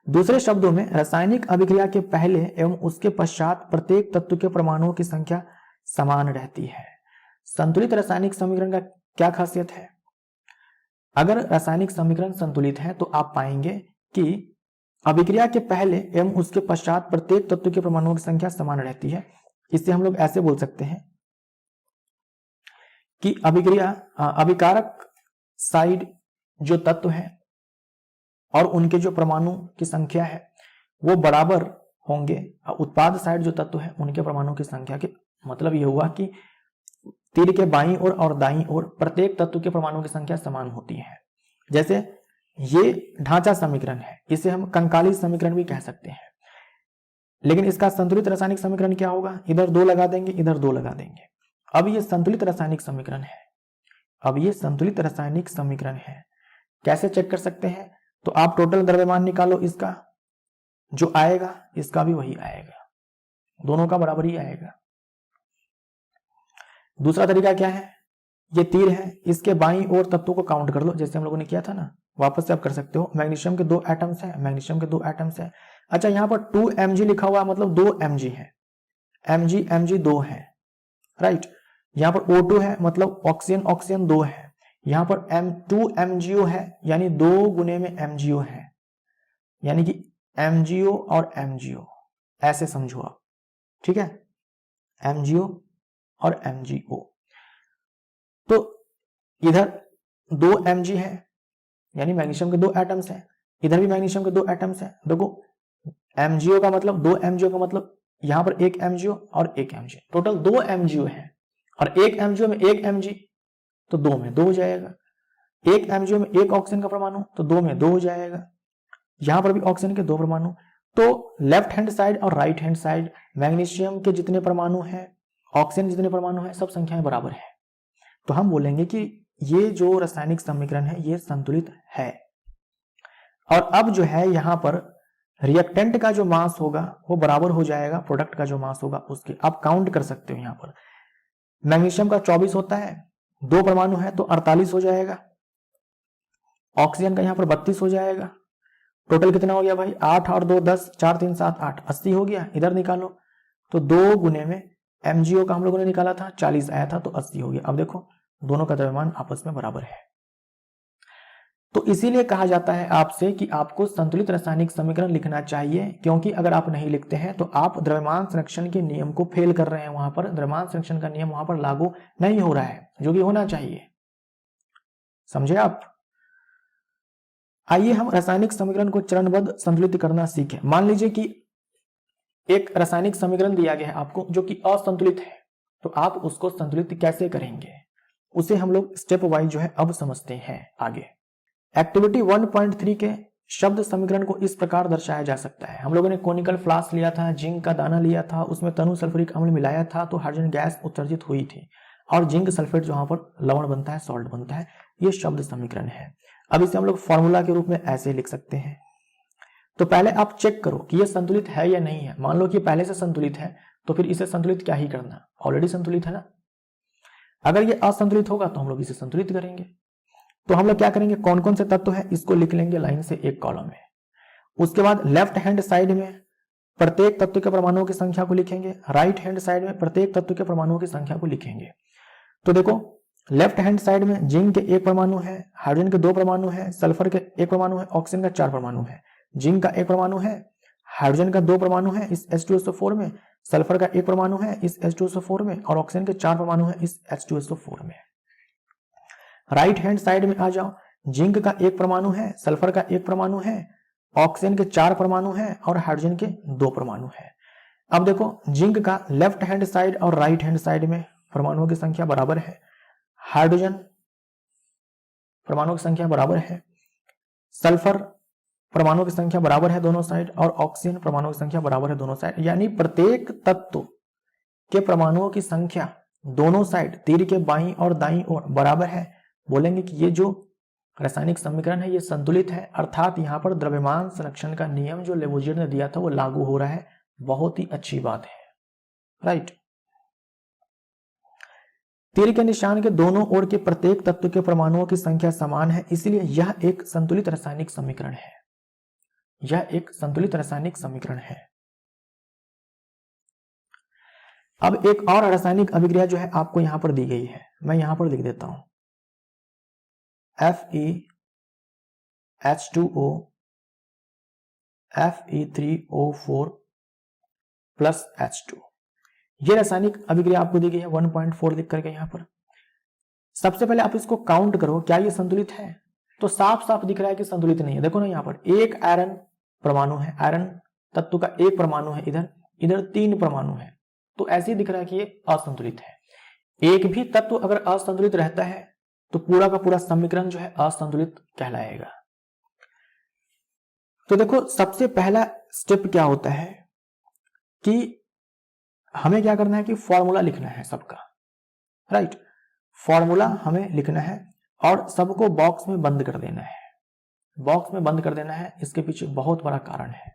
दूसरे शब्दों में रासायनिक अभिक्रिया के पहले एवं उसके पश्चात प्रत्येक तत्व के परमाणुओं की संख्या समान रहती है। संतुलित रासायनिक समीकरण का क्या खासियत है, अगर रासायनिक समीकरण संतुलित है तो आप पाएंगे कि अभिक्रिया के पहले एवं उसके पश्चात प्रत्येक तत्व के परमाणुओं की संख्या समान रहती है। इससे हम लोग ऐसे बोल सकते हैं कि अभिक्रिया अभिकारक साइड जो तत्व है और उनके जो परमाणु की संख्या है वो बराबर होंगे, उत्पाद साइड जो तत्व है उनके परमाणु की संख्या के मतलब ये हुआ कि तीर के बाईं ओर और दाईं ओर प्रत्येक तत्व के परमाणु की संख्या समान होती है। जैसे ये ढांचा समीकरण है, इसे हम कंकाली समीकरण भी कह सकते हैं। लेकिन इसका संतुलित रासायनिक समीकरण क्या होगा, इधर 2 लगा देंगे, इधर 2 लगा देंगे। अब ये संतुलित रासायनिक समीकरण है, अब ये संतुलित रासायनिक समीकरण है। कैसे चेक कर सकते हैं, तो आप टोटल द्रव्यमान निकालो, इसका जो आएगा इसका भी वही आएगा, दोनों का बराबर ही आएगा। दूसरा तरीका क्या है, ये तीर है, इसके बाईं ओर तत्वों को काउंट कर लो, जैसे हम लोगों ने किया था ना, वापस से आप कर सकते हो। मैग्नीशियम के 2 एटम्स है, मैग्नीशियम के 2 एटम्स है। अच्छा यहाँ पर 2 mg लिखा हुआ है, मतलब 2 mg है, mg 2 है, राइट। यहाँ पर O2 है, मतलब ऑक्सीजन 2 है। यहाँ पर 2 MgO है, यानी 2 गुने में MgO है, यानी कि MgO और MgO ऐसे समझो आप, ठीक है, MgO और MgO। तो इधर 2 Mg है, यानी मैग्नीशियम के 2 एटम्स हैं, इधर भी मैग्नीशियम के 2 एटम्स हैं। देखो MgO का मतलब 2 MgO का मतलब यहां पर 1 MgO और 1 Mg, टोटल 2 MgO है। और 1 MgO में 1 Mg तो 2 में 2 हो जाएगा। 1 MgO में 1 ऑक्सीजन का परमाणु तो 2 में 2 हो जाएगा। यहां पर भी ऑक्सीजन के 2 परमाणु, तो लेफ्ट हैंड साइड और राइट हैंड साइड मैग्नीशियम के जितने परमाणु हैं, ऑक्सीजन जितने परमाणु हैं, सब संख्याएं बराबर है। तो हम बोलेंगे कि ये जो रासायनिक समीकरण है ये संतुलित है। और अब जो है यहां पर रिएक्टेंट का जो मास होगा वो बराबर हो जाएगा प्रोडक्ट का जो मास होगा उसके। आप काउंट कर सकते हो, यहां पर मैग्नीशियम का 24 होता है, 2 परमाणु है तो 48 हो जाएगा। ऑक्सीजन का यहां पर 32 हो जाएगा। टोटल कितना हो गया भाई, 8 और 2 10, 4 3 7 8, 80 हो गया। इधर निकालो तो 2 गुने में MgO का हम लोगों ने निकाला था 40 आया था तो 80 हो गया। अब देखो दोनों का द्रव्यमान आपस में बराबर है। तो इसीलिए कहा जाता है आपसे कि आपको संतुलित रासायनिक समीकरण लिखना चाहिए, क्योंकि अगर आप नहीं लिखते हैं तो आप द्रव्यमान संरक्षण के नियम को फेल कर रहे हैं। वहां पर द्रव्यमान संरक्षण का नियम वहां पर लागू नहीं हो रहा है, जो कि होना चाहिए। समझे आप? आइए हम रासायनिक समीकरण को चरणबद्ध संतुलित करना सीखें। मान लीजिए कि एक रासायनिक समीकरण दिया गया है आपको जो कि असंतुलित है, तो आप उसको संतुलित कैसे करेंगे, उसे हम लोग स्टेप वाइज जो है अब समझते हैं आगे। एक्टिविटी 1.3 के शब्द समीकरण को इस प्रकार दर्शाया जा सकता है। हम लोगों ने कोनिकल फ्लास्क लिया था, जिंक का दाना लिया था, उसमें तनु सल्फ्यूरिक अम्ल मिलाया था तो हाइड्रोजन गैस उत्सर्जित हुई थी, और जिंक सल्फेट जो वहां पर लवण बनता है, सॉल्ट बनता है, ये शब्द समीकरण है। अब इसे हम लोग फॉर्मूला के रूप में ऐसे लिख सकते हैं। तो पहले आप चेक करो कि ये संतुलित है या नहीं है। मान लो कि पहले से संतुलित है तो फिर इसे संतुलित क्या ही करना, ऑलरेडी संतुलित है ना। अगर ये असंतुलित होगा तो हम लोग इसे संतुलित करेंगे। तो हम लोग क्या करेंगे, कौन कौन से तत्व है इसको लिख लेंगे लाइन से एक कॉलम में। उसके बाद लेफ्ट हैंड साइड में प्रत्येक तत्व के परमाणुओं की संख्या को लिखेंगे, राइट हैंड साइड में प्रत्येक तत्व के परमाणुओं की संख्या को लिखेंगे। तो देखो लेफ्ट हैंड साइड में जिंक के 1 परमाणु है, हाइड्रोजन के 2 परमाणु है, सल्फर के 1 परमाणु है, ऑक्सीजन का 4 परमाणु है। जिंक का 1 परमाणु है, हाइड्रोजन का 2 परमाणु है इस H2SO4 में, सल्फर का 1 परमाणु है इस H2SO4 में, और ऑक्सीजन के 4 परमाणु है इस H2SO4 में। राइट हैंड साइड में आ जाओ, जिंक का 1 परमाणु है, सल्फर का 1 परमाणु है, ऑक्सीजन के 4 परमाणु है और हाइड्रोजन के 2 परमाणु है। अब देखो जिंक का लेफ्ट हैंड साइड और राइट हैंड साइड में परमाणुओं की संख्या बराबर है, हाइड्रोजन परमाणुओं की संख्या बराबर है, सल्फर परमाणुओं की संख्या बराबर है दोनों साइड, और ऑक्सीजन परमाणुओं की संख्या बराबर है दोनों साइड। यानी प्रत्येक तत्व के परमाणुओं की संख्या दोनों साइड तीर के बाईं और दाईं ओर बराबर है। बोलेंगे कि ये जो रासायनिक समीकरण है ये संतुलित है, अर्थात यहां पर द्रव्यमान संरक्षण का नियम जो लेवोजियर ने दिया था वो लागू हो रहा है। बहुत ही अच्छी बात है, राइट। तीर के निशान के दोनों ओर के प्रत्येक तत्व के परमाणुओं की संख्या समान है, इसलिए यह एक संतुलित रासायनिक समीकरण है। यह एक संतुलित रासायनिक समीकरण है। अब एक और रासायनिक अभिक्रिया जो है आपको यहां पर दी गई है, मैं यहां पर लिख देता हूं FeH2O Fe3O4 प्लस H2। ये रासायनिक अभिक्रिया आपको दी गई है 1.4 लिख करके यहां पर। सबसे पहले आप इसको काउंट करो, क्या ये संतुलित है? तो साफ साफ दिख रहा है कि संतुलित नहीं है। देखो ना, यहां पर एक आयरन परमाणु है, आयरन तत्व का 1 परमाणु है, इधर 3 परमाणु है, तो ऐसे ही दिख रहा है कि ये असंतुलित है। एक भी तत्व अगर असंतुलित रहता है तो पूरा का पूरा समीकरण जो है असंतुलित कहलाएगा। तो देखो सबसे पहला स्टेप क्या होता है कि हमें क्या करना है कि फॉर्मूला लिखना है सबका, राइट। फॉर्मूला हमें लिखना है और सबको बॉक्स में बंद कर देना है, बॉक्स में बंद कर देना है। इसके पीछे बहुत बड़ा कारण है।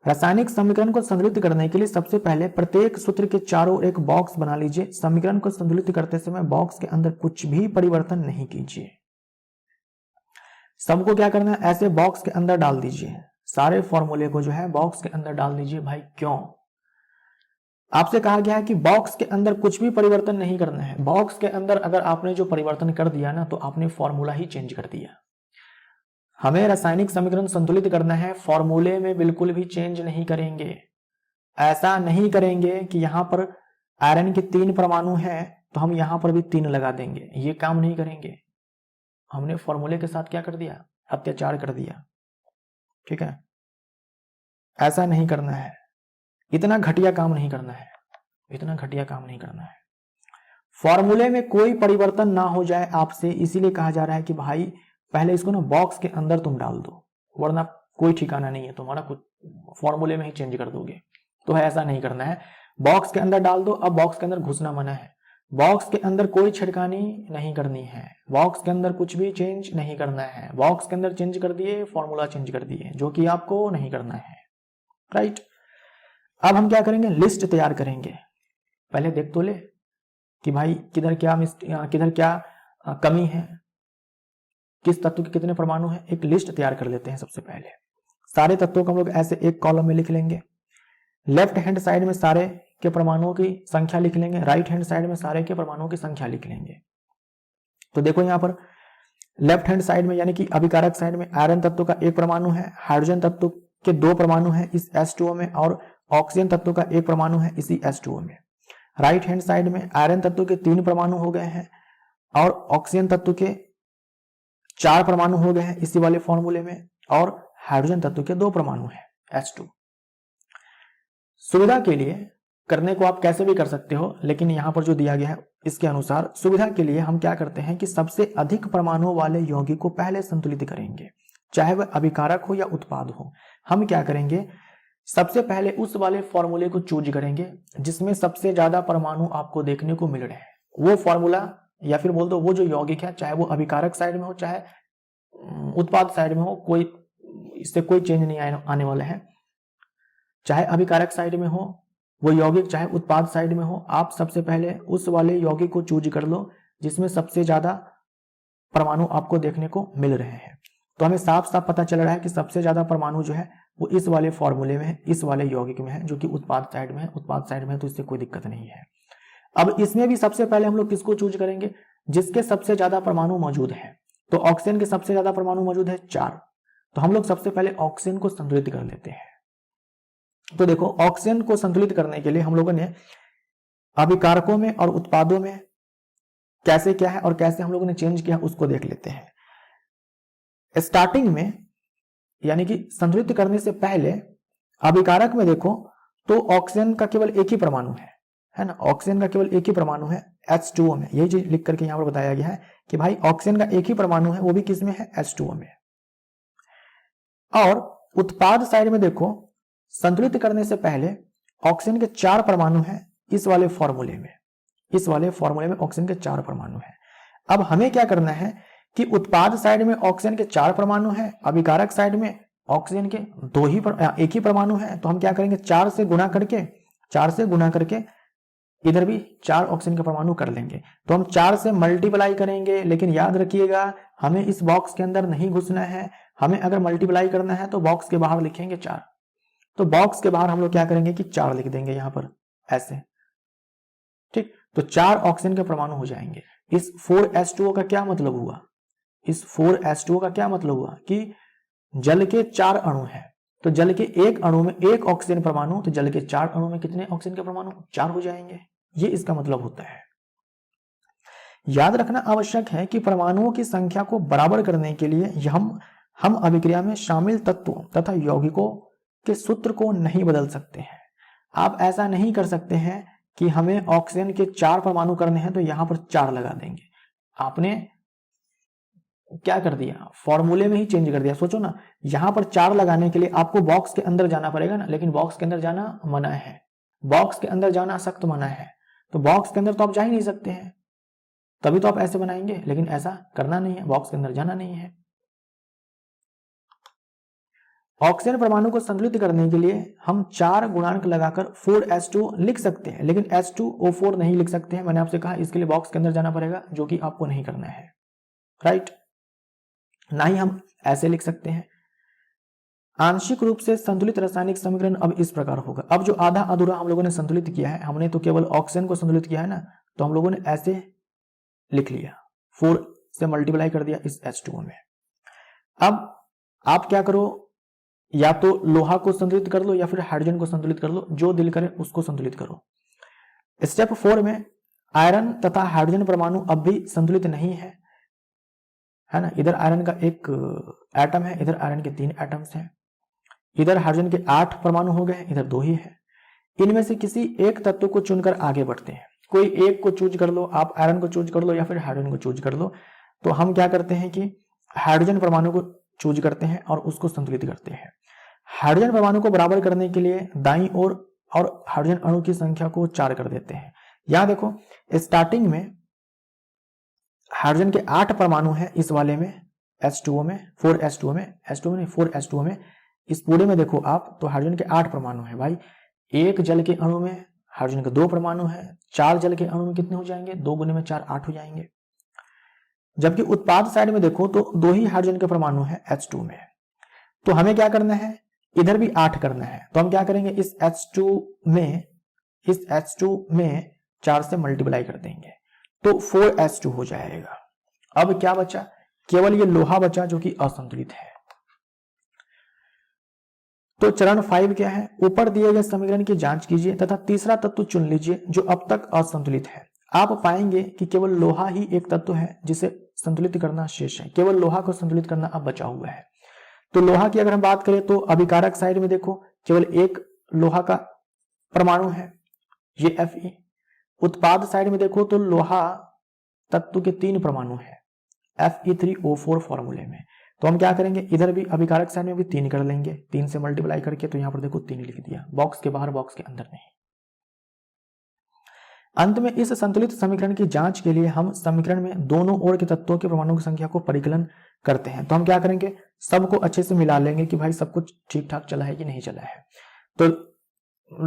रासायनिक समीकरण को संतुलित करने के लिए सबसे पहले प्रत्येक सूत्र के चारों एक बॉक्स बना लीजिए। समीकरण को संतुलित करते समय बॉक्स के अंदर कुछ भी परिवर्तन नहीं कीजिए। सबको क्या करना है, ऐसे बॉक्स के अंदर डाल दीजिए, सारे फॉर्मूले को जो है बॉक्स के अंदर डाल दीजिए। भाई क्यों? आपसे कहा गया है कि बॉक्स के अंदर कुछ भी परिवर्तन नहीं करना है। बॉक्स के अंदर अगर आपने जो परिवर्तन कर दिया ना, तो आपने फॉर्मूला ही चेंज कर दिया। हमें रासायनिक समीकरण संतुलित करना है, फॉर्मूले में बिल्कुल भी चेंज नहीं करेंगे। ऐसा नहीं करेंगे कि यहां पर आयरन के 3 परमाणु हैं तो हम यहां पर भी 3 लगा देंगे, ये काम नहीं करेंगे। हमने फॉर्मूले के साथ क्या कर दिया, अत्याचार कर दिया, ठीक है। ऐसा नहीं करना है, इतना घटिया काम नहीं करना है, इतना घटिया काम नहीं करना है। फॉर्मूले में कोई परिवर्तन ना हो जाए आपसे, इसीलिए कहा जा रहा है कि भाई पहले इसको ना बॉक्स के अंदर तुम डाल दो, वरना कोई ठिकाना नहीं है तुम्हारा, कुछ फॉर्मूले में ही चेंज कर दोगे। तो ऐसा नहीं करना है, बॉक्स के अंदर डाल दो। अब बॉक्स के अंदर घुसना मना है, बॉक्स के अंदर कोई छिड़कानी नहीं करनी है, बॉक्स के अंदर कुछ भी चेंज नहीं करना है। बॉक्स के अंदर चेंज कर दिए, फॉर्मूला चेंज कर दिए, जो कि आपको नहीं करना है, राइट। अब हम क्या करेंगे, लिस्ट तैयार करेंगे। पहले देख तो ले कि भाई किधर क्या कमी है, किस तत्व के कितने परमाणु हैं। एक लिस्ट तैयार कर लेते हैं। सबसे पहले सारे तत्वों को हम लोग ऐसे एक कॉलम में लिख लेंगे। लेफ्ट हैंड साइड में सारे के परमाणुओं की संख्या लिख लेंगे, राइट हैंड साइड में सारे के परमाणुओं की संख्या लिख लेंगे। तो देखो यहां पर लेफ्ट हैंड साइड में यानी कि अभिकारक साइड में आयरन तत्व का 1 परमाणु है, हाइड्रोजन तत्व के 2 परमाणु है इस H2O में, और ऑक्सीजन तत्व का 1 परमाणु है इसी H2O में। राइट हैंड साइड में आयरन तत्व के 3 परमाणु हो गए हैं और ऑक्सीजन तत्व के 4 परमाणु हो गए हैं इसी वाले फॉर्मूले में, और हाइड्रोजन तत्व के 2 परमाणु है H2। सुविधा के लिए करने को आप कैसे भी कर सकते हो, लेकिन यहां पर जो दिया गया है इसके अनुसार सुविधा के लिए हम क्या करते हैं कि सबसे अधिक परमाणुओं वाले यौगिक को पहले संतुलित करेंगे, चाहे वह अभिकारक हो या उत्पाद हो। हम क्या करेंगे, सबसे पहले उस वाले फॉर्मूले को चूज करेंगे जिसमें सबसे ज्यादा परमाणु आपको देखने को मिल रहे हैं। वो फॉर्मूला या फिर बोल दो वो जो यौगिक है, चाहे वो अभिकारक साइड में हो चाहे उत्पाद साइड में हो, कोई इससे कोई चेंज नहीं आने वाला है। चाहे अभिकारक साइड में हो वो यौगिक, चाहे उत्पाद साइड में हो, आप सबसे पहले उस वाले यौगिक को चूज कर लो जिसमें सबसे ज्यादा परमाणु आपको देखने को मिल रहे हैं। तो हमें साफ साफ पता चल रहा है कि सबसे ज्यादा परमाणु जो है वो इस वाले फॉर्मूले में है, इस वाले यौगिक में है, जो कि उत्पाद साइड में है। उत्पाद साइड में है तो इससे कोई दिक्कत नहीं है। अब इसमें भी सबसे पहले हम लोग किसको चूज करेंगे, जिसके सबसे ज्यादा परमाणु मौजूद है। तो ऑक्सीजन के सबसे ज्यादा परमाणु मौजूद है 4। तो हम लोग सबसे पहले ऑक्सीजन को संतुलित कर लेते हैं। तो देखो, ऑक्सीजन को संतुलित करने के लिए हम लोगों ने अभिकारकों में और उत्पादों में कैसे क्या है और कैसे हम लोगों ने चेंज किया उसको देख लेते हैं। स्टार्टिंग में यानी कि संतुलित करने से पहले अभिकारक में देखो तो ऑक्सीजन का केवल एक ही परमाणु है ना। ऑक्सीजन का केवल एक ही परमाणु है H2O में। यही चीज लिख करके यहां पर बताया गया है कि भाई ऑक्सीजन का एक ही परमाणु है, वो भी किस में है, H2O में। और उत्पाद साइड में देखो, संतुलित करने से पहले ऑक्सीजन के 4 परमाणु हैं इस वाले फॉर्मूले में। इस वाले फॉर्मूले में ऑक्सीजन के 4 परमाणु हैं। अब हमें क्या करना है कि उत्पाद साइड में ऑक्सीजन के 4 परमाणु हैं, अभिकारक साइड में ऑक्सीजन के एक ही परमाणु है। तो हम क्या करेंगे, 4 से गुणा करके इधर भी 4 ऑक्सीजन के परमाणु कर लेंगे। तो हम 4 से मल्टीप्लाई करेंगे, लेकिन याद रखिएगा हमें इस बॉक्स के अंदर नहीं घुसना है। हमें अगर मल्टीप्लाई करना है तो बॉक्स के बाहर लिखेंगे 4। तो बॉक्स के बाहर हम लोग क्या करेंगे कि 4 लिख देंगे यहां पर ऐसे, ठीक। तो 4 ऑक्सीजन के परमाणु हो जाएंगे। इस 4H2O का क्या मतलब हुआ, इस 4H2O का क्या मतलब हुआ कि जल के 4 अणु हैं। तो जल के एक अणु में 1 ऑक्सीजन परमाणु, तो जल के 4 अणु में कितने ऑक्सीजन के परमाणु, 4 हो जाएंगे। ये इसका मतलब होता है। याद रखना आवश्यक है कि परमाणुओं की संख्या को बराबर करने के लिए हम अभिक्रिया में शामिल तत्वों तथा यौगिकों के सूत्र को नहीं बदल सकते हैं। आप ऐसा नहीं कर सकते हैं कि हमें ऑक्सीजन के 4 परमाणु करने हैं तो यहां पर 4 लगा देंगे। आपने क्या कर दिया, फॉर्मूले में ही चेंज कर दिया। सोचो ना, यहां पर 4 लगाने के लिए आपको बॉक्स के अंदर जाना पड़ेगा ना, लेकिन बॉक्स के अंदर जाना मना है। बॉक्स के अंदर जाना सख्त मना है। तो बॉक्स के अंदर तो आप जा ही नहीं सकते हैं, तभी तो आप ऐसे बनाएंगे, लेकिन ऐसा करना नहीं है, बॉक्स के अंदर जाना नहीं है। ऑक्सीजन परमाणु को संतुलित करने के लिए हम 4 गुणांक लगाकर 4H2 लिख सकते हैं, लेकिन H2O4 नहीं लिख सकते हैं। मैंने आपसे कहा इसके लिए बॉक्स के अंदर जाना पड़ेगा, जो कि आपको नहीं करना है, राइट। ना ही हम ऐसे लिख सकते हैं। आंशिक रूप से संतुलित रासायनिक समीकरण अब इस प्रकार होगा। अब जो आधा अधूरा हम लोगों ने संतुलित किया है, हमने तो केवल ऑक्सीजन को संतुलित किया है ना, तो हम लोगों ने ऐसे लिख लिया, 4 से मल्टीप्लाई कर दिया इस H2O में। अब आप क्या करो, या तो लोहा को संतुलित कर लो या फिर हाइड्रोजन को संतुलित कर लो, जो दिल करे उसको संतुलित करो। स्टेप 4 में आयरन तथा हाइड्रोजन परमाणु अब भी संतुलित नहीं है ना। इधर आयरन का 1 एटम है, इधर आयरन के 3 एटम्स हैं। इधर हाइड्रोजन के 8 परमाणु हो गए, इधर 2 ही है। इनमें से किसी एक तत्व को चुनकर आगे बढ़ते हैं। कोई एक को चूज कर लो, आप आयरन को चूज कर लो या फिर हाइड्रोजन को चूज कर लो। तो हम क्या करते हैं कि हाइड्रोजन परमाणु को चूज करते हैं और उसको संतुलित करते हैं। हाइड्रोजन परमाणु को बराबर करने के लिए दाईं ओर और हाइड्रोजन अणु की संख्या को 4 कर देते हैं। यहां देखो, स्टार्टिंग में हाइड्रोजन के 8 परमाणु हैं इस वाले में, H2O में, 4H2O में, H2O नहीं 4H2O में। इस पूरे में देखो आप, तो हाइड्रोजन के 8 परमाणु हैं भाई। एक जल के अणु में हाइड्रोजन के 2 परमाणु हैं। 4 जल के अणु में कितने हो जाएंगे, 2 गुने में 4 8 हो जाएंगे। जबकि उत्पाद साइड में देखो तो 2 ही हाइड्रोजन के परमाणु हैं H2 में। तो हमें क्या करना है, इधर भी 8 करना है। तो हम क्या करेंगे, इस H2 में 4 से मल्टीप्लाई कर देंगे, तो 4H2 हो जाएगा। अब क्या बचा, केवल ये लोहा बचा जो कि असंतुलित है। तो चरण 5 क्या है, ऊपर दिए गए समीकरण की जांच कीजिए तथा तीसरा तत्व चुन लीजिए जो अब तक असंतुलित है। आप पाएंगे कि केवल लोहा ही एक तत्व है जिसे संतुलित करना शेष है। केवल लोहा को संतुलित करना अब बचा हुआ है। तो लोहा की अगर हम बात करें तो अभिकारक साइड में देखो केवल एक लोहा का परमाणु है, ये Fe। उत्पाद साइड में देखो तो लोहा तत्व के 3 परमाणु है Fe3O4 फॉर्मूले में। तो हम क्या करेंगे, इधर भी अभिकारक साइड में भी 3 कर लेंगे, 3 से मल्टीप्लाई करके। तो यहां पर देखो 3 लिख दिया, बॉक्स के बाहर बॉक्स के अंदर नहीं। अंत में इस संतुलित समीकरण की जांच के लिए हम समीकरण में दोनों ओर के तत्वों के परमाणु की संख्या को परिकलन करते हैं। तो हम क्या करेंगे, सबको अच्छे से मिला लेंगे कि भाई सब कुछ ठीक ठाक चला है कि नहीं चला है। तो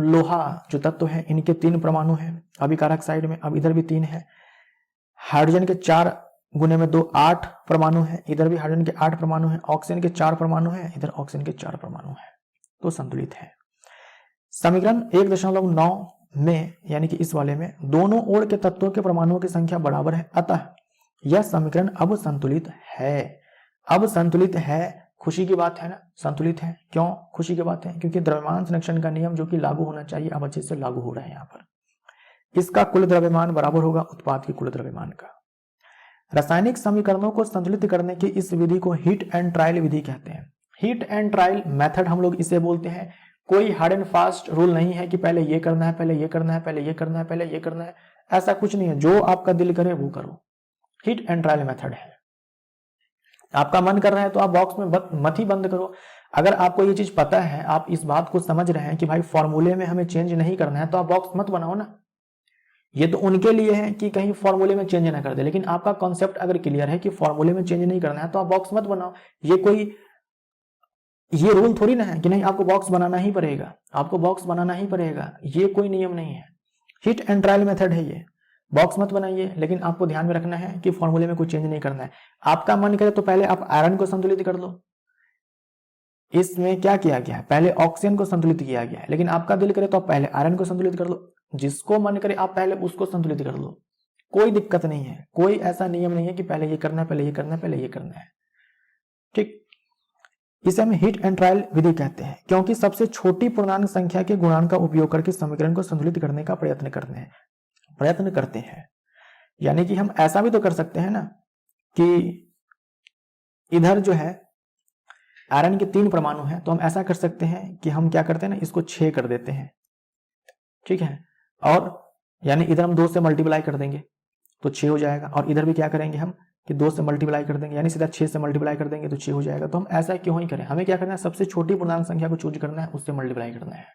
लोहा जो तत्व है इनके 3 परमाणु हैं अभिकारक साइड में, अब इधर भी 3 है। हाइड्रोजन के 4 गुने में 2 8 परमाणु है, इधर भी हाइड्रोजन के 8 परमाणु है, ऑक्सीजन के 4 परमाणु है, इधर ऑक्सीजन के 4 परमाणु है, तो संतुलित है। समीकरण 1.9 में यानी कि इस वाले में दोनों ओर के तत्वों के परमाणुओं की संख्या बराबर है, अतः यह समीकरण अब संतुलित है। अब संतुलित है, खुशी की बात है ना, संतुलित है। क्यों खुशी की बात है? क्योंकि द्रव्यमान संरक्षण का नियम जो कि लागू होना चाहिए अब अच्छे से लागू हो रहा है। यहाँ पर इसका कुल द्रव्यमान बराबर होगा उत्पाद के कुल द्रव्यमान का। रासायनिक समीकरणों को संतुलित करने की इस विधि को हीट एंड ट्रायल विधि कहते हैं। हीट एंड ट्रायल मेथड हम लोग इसे बोलते हैं। कोई हार्ड एंड फास्ट रूल नहीं है कि पहले ये करना है, पहले ये करना है, पहले ये करना है, पहले ये करना है, ऐसा कुछ नहीं है। जो आपका दिल करे वो करो। हीट एंड ट्रायल मेथड है। आपका मन कर रहा है तो आप बॉक्स में मत ही बंद करो। अगर आपको ये चीज पता है, आप इस बात को समझ रहे हैं कि भाई फॉर्मूले में हमें चेंज नहीं करना है, तो आप बॉक्स मत बनाओ ना। ये तो उनके लिए है कि कहीं फॉर्मूले में चेंज ना कर दे, लेकिन आपका कॉन्सेप्ट अगर क्लियर है कि फॉर्मूले में चेंज नहीं करना है तो आप बॉक्स मत बनाओ। ये रूल थोड़ी ना है कि नहीं आपको बॉक्स बनाना ही पड़ेगा, आपको बॉक्स बनाना ही पड़ेगा, ये कोई नियम नहीं है। हिट एंड ट्रायल मेथड है ये। बॉक्स मत बनाइए, लेकिन आपको ध्यान में रखना है कि फॉर्मूले में कुछ चेंज नहीं करना है। आपका मन करे तो पहले आप आयरन को संतुलित कर लो। इसमें क्या किया गया है, पहले ऑक्सीजन को संतुलित किया गया है, लेकिन आपका दिल करे तो आप पहले आयरन को संतुलित कर लो। जिसको मन करे आप पहले उसको संतुलित कर लो, कोई दिक्कत नहीं है। कोई ऐसा नियम नहीं है कि पहले ये करना है, पहले ये करना है, पहले ये करना है। ठीक, इसे हम हिट एंड ट्रायल विधि कहते हैं, क्योंकि सबसे छोटी पूर्णांक संख्या के गुणांक का उपयोग करके समीकरण को संतुलित करने का प्रयत्न करते हैं। यानी कि हम ऐसा भी तो कर सकते हैं ना कि इधर जो है आयरन के 3 परमाणु हैं, तो हम ऐसा कर सकते हैं कि हम क्या करते हैं ना, इसको 6 कर देते हैं। ठीक है, और यानी इधर हम 2 से मल्टीप्लाई कर देंगे तो 6 हो जाएगा, और इधर भी क्या करेंगे हम कि 2 से मल्टीप्लाई कर देंगे, यानी सीधा 6 से मल्टीप्लाई कर देंगे तो 6 हो जाएगा। तो हम ऐसा क्यों ही करें, हमें क्या करना है, सबसे छोटी पूर्णांक संख्या को चूज करना है, उससे मल्टीप्लाई करना है।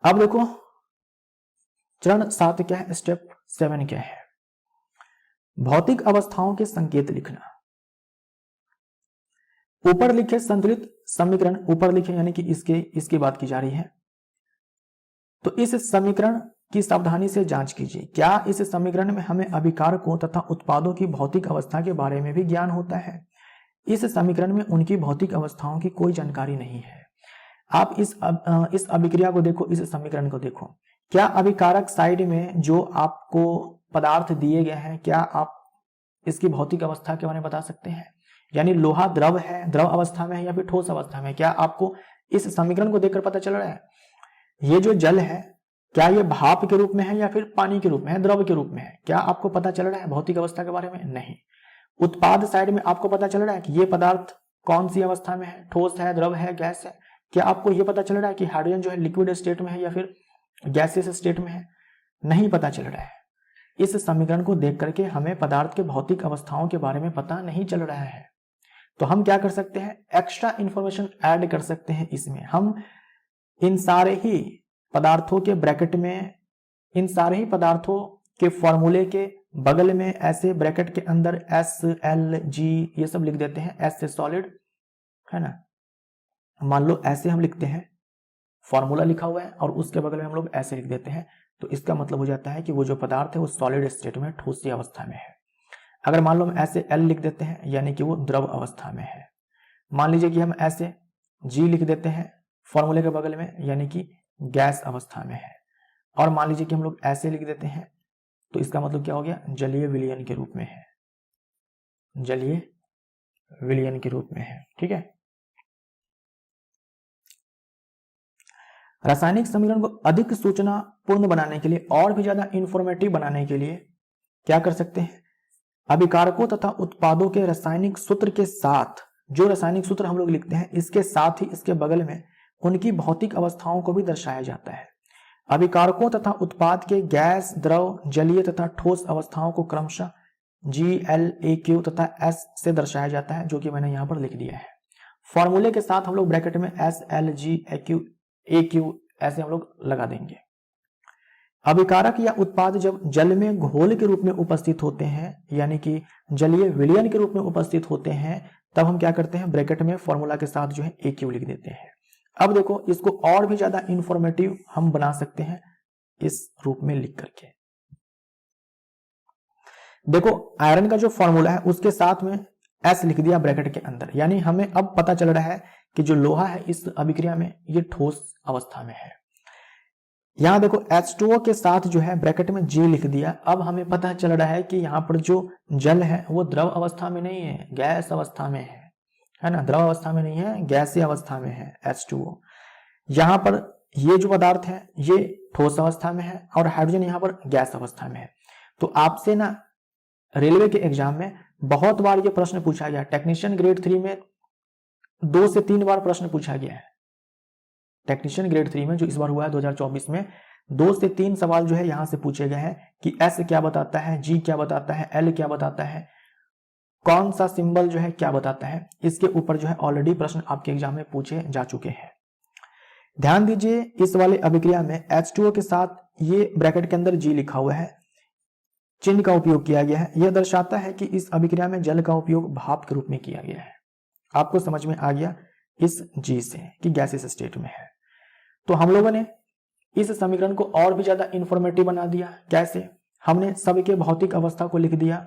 अब देखो चरण 7 क्या है, स्टेप 7 क्या है, भौतिक अवस्थाओं के संकेत लिखना। ऊपर लिखे संतुलित समीकरण, ऊपर लिखे यानी कि इसकी बात की जा रही है, तो इस समीकरण की सावधानी से जांच कीजिए। क्या इस समीकरण में हमें अभिकारकों तथा उत्पादों की भौतिक अवस्था के बारे में भी ज्ञान होता है? इस समीकरण में उनकी भौतिक अवस्थाओं की कोई जानकारी नहीं है। आप इस अभिक्रिया को देखो, इस समीकरण को देखो। क्या अभिकारक साइड में जो आपको पदार्थ दिए गए हैं, क्या आप इसकी भौतिक अवस्था के बारे में बता सकते हैं? यानी लोहा द्रव है, द्रव अवस्था में है या फिर ठोस अवस्था में? क्या आपको इस समीकरण को देखकर पता चल रहा है? ये जो जल है, क्या ये भाप के रूप में है या फिर पानी के रूप में है, द्रव के रूप में है? क्या आपको पता चल रहा है भौतिक अवस्था के बारे में? नहीं। उत्पाद साइड में आपको पता चल रहा है कि ये पदार्थ कौन सी अवस्था में है, ठोस है, द्रव है, गैस है? क्या आपको ये पता चल रहा है कि हाइड्रोजन जो है लिक्विड स्टेट में है या फिर गैसियस स्टेट में है? नहीं पता चल रहा है। इस समीकरण को देख करके हमें पदार्थ के भौतिक अवस्थाओं के बारे में पता नहीं चल रहा है। तो हम क्या कर सकते हैं, एक्स्ट्रा इंफॉर्मेशन ऐड कर सकते हैं इसमें। हम इन सारे ही पदार्थों के ब्रैकेट में, इन सारे ही पदार्थों के फॉर्मूले के बगल में ऐसे ब्रैकेट के अंदर SLG ये सब लिख देते हैं। S से सॉलिड है ना, मान लो ऐसे हम लिखते हैं, फॉर्मूला लिखा हुआ है और उसके बगल में हम लोग ऐसे लिख देते हैं, तो इसका मतलब हो जाता है कि वो जो पदार्थ है वो सॉलिड स्टेट में, ठोसी अवस्था में है। अगर मान लो हम ऐसे L लिख देते हैं यानी कि वो द्रव अवस्था में है। मान लीजिए कि हम ऐसे G लिख देते हैं फॉर्मूले के बगल में, यानी कि गैस अवस्था में है। और मान लीजिए कि हम लोग ऐसे लिख देते हैं, तो इसका मतलब क्या हो गया, जलीय विलयन के रूप में है, जलीय विलयन के रूप में है। ठीक है, रासायनिक समीकरण को अधिक सूचना पूर्ण बनाने के लिए और भी ज्यादा इंफॉर्मेटिव बनाने के लिए क्या कर सकते हैं, अभिकारकों तथा उत्पादों के रासायनिक सूत्र के साथ, जो रासायनिक सूत्र हम लोग लिखते हैं इसके साथ ही इसके बगल में उनकी भौतिक अवस्थाओं को भी दर्शाया जाता है। अभिकारकों तथा उत्पाद के गैस, द्रव, जलीय तथा ठोस अवस्थाओं को क्रमशः G, L, A, Q तथा S से दर्शाया जाता है, जो कि मैंने यहां पर लिख दिया है। फॉर्मूले के साथ हम लोग ब्रैकेट में S, L, G, A, Q ऐसे हम लोग लगा देंगे। अभिकारक या उत्पाद जब जल में घोल के रूप में उपस्थित होते हैं, यानी कि जलीय विलयन के रूप में उपस्थित होते हैं, तब हम क्या करते हैं, ब्रैकेट में फॉर्मूला के साथ जो है AQ लिख देते हैं। अब देखो इसको और भी ज्यादा इंफॉर्मेटिव हम बना सकते हैं इस रूप में लिख करके। देखो आयरन का जो फॉर्मूला है उसके साथ में S लिख दिया ब्रैकेट के अंदर, यानी हमें अब पता चल रहा है कि जो लोहा है इस अभिक्रिया में ये ठोस अवस्था में है। यहां देखो H2O के साथ जो है ब्रैकेट में G लिख दिया। अब हमें पता चल रहा है कि यहाँ पर जो जल है वो द्रव अवस्था में नहीं है, गैस अवस्था में है ना, द्रव अवस्था में नहीं है, गैसीय अवस्था में है H2O। यहाँ पर ये जो पदार्थ है ये ठोस अवस्था में है और हाइड्रोजन यहाँ पर गैस अवस्था में है। तो आपसे ना रेलवे के एग्जाम में बहुत बार ये प्रश्न पूछा गया, टेक्नीशियन ग्रेड 3 में 2 से 3 बार प्रश्न पूछा गया है। टेक्नीशियन ग्रेड 3 में जो इस बार हुआ है 2024 में 2 से 3 सवाल जो है यहां से पूछे गए हैं कि S क्या बताता है, G क्या बताता है, L क्या बताता है, कौन सा सिंबल जो है क्या बताता है। इसके ऊपर जो है ऑलरेडी प्रश्न आपके एग्जाम में पूछे जा चुके हैं। ध्यान दीजिए इस वाले अभिक्रिया में H2O के साथ ये ब्रैकेट के अंदर G लिखा हुआ है, चिन्ह का उपयोग किया गया है। यह दर्शाता है कि इस अभिक्रिया में जल का उपयोग भाप के रूप में किया गया है। आपको समझ में आ गया इस G से कि गैसेस स्टेट में है। तो हम लोगों ने इस समीकरण को और भी ज्यादा इंफॉर्मेटिव बना दिया। कैसे? हमने सबके भौतिक अवस्था को लिख दिया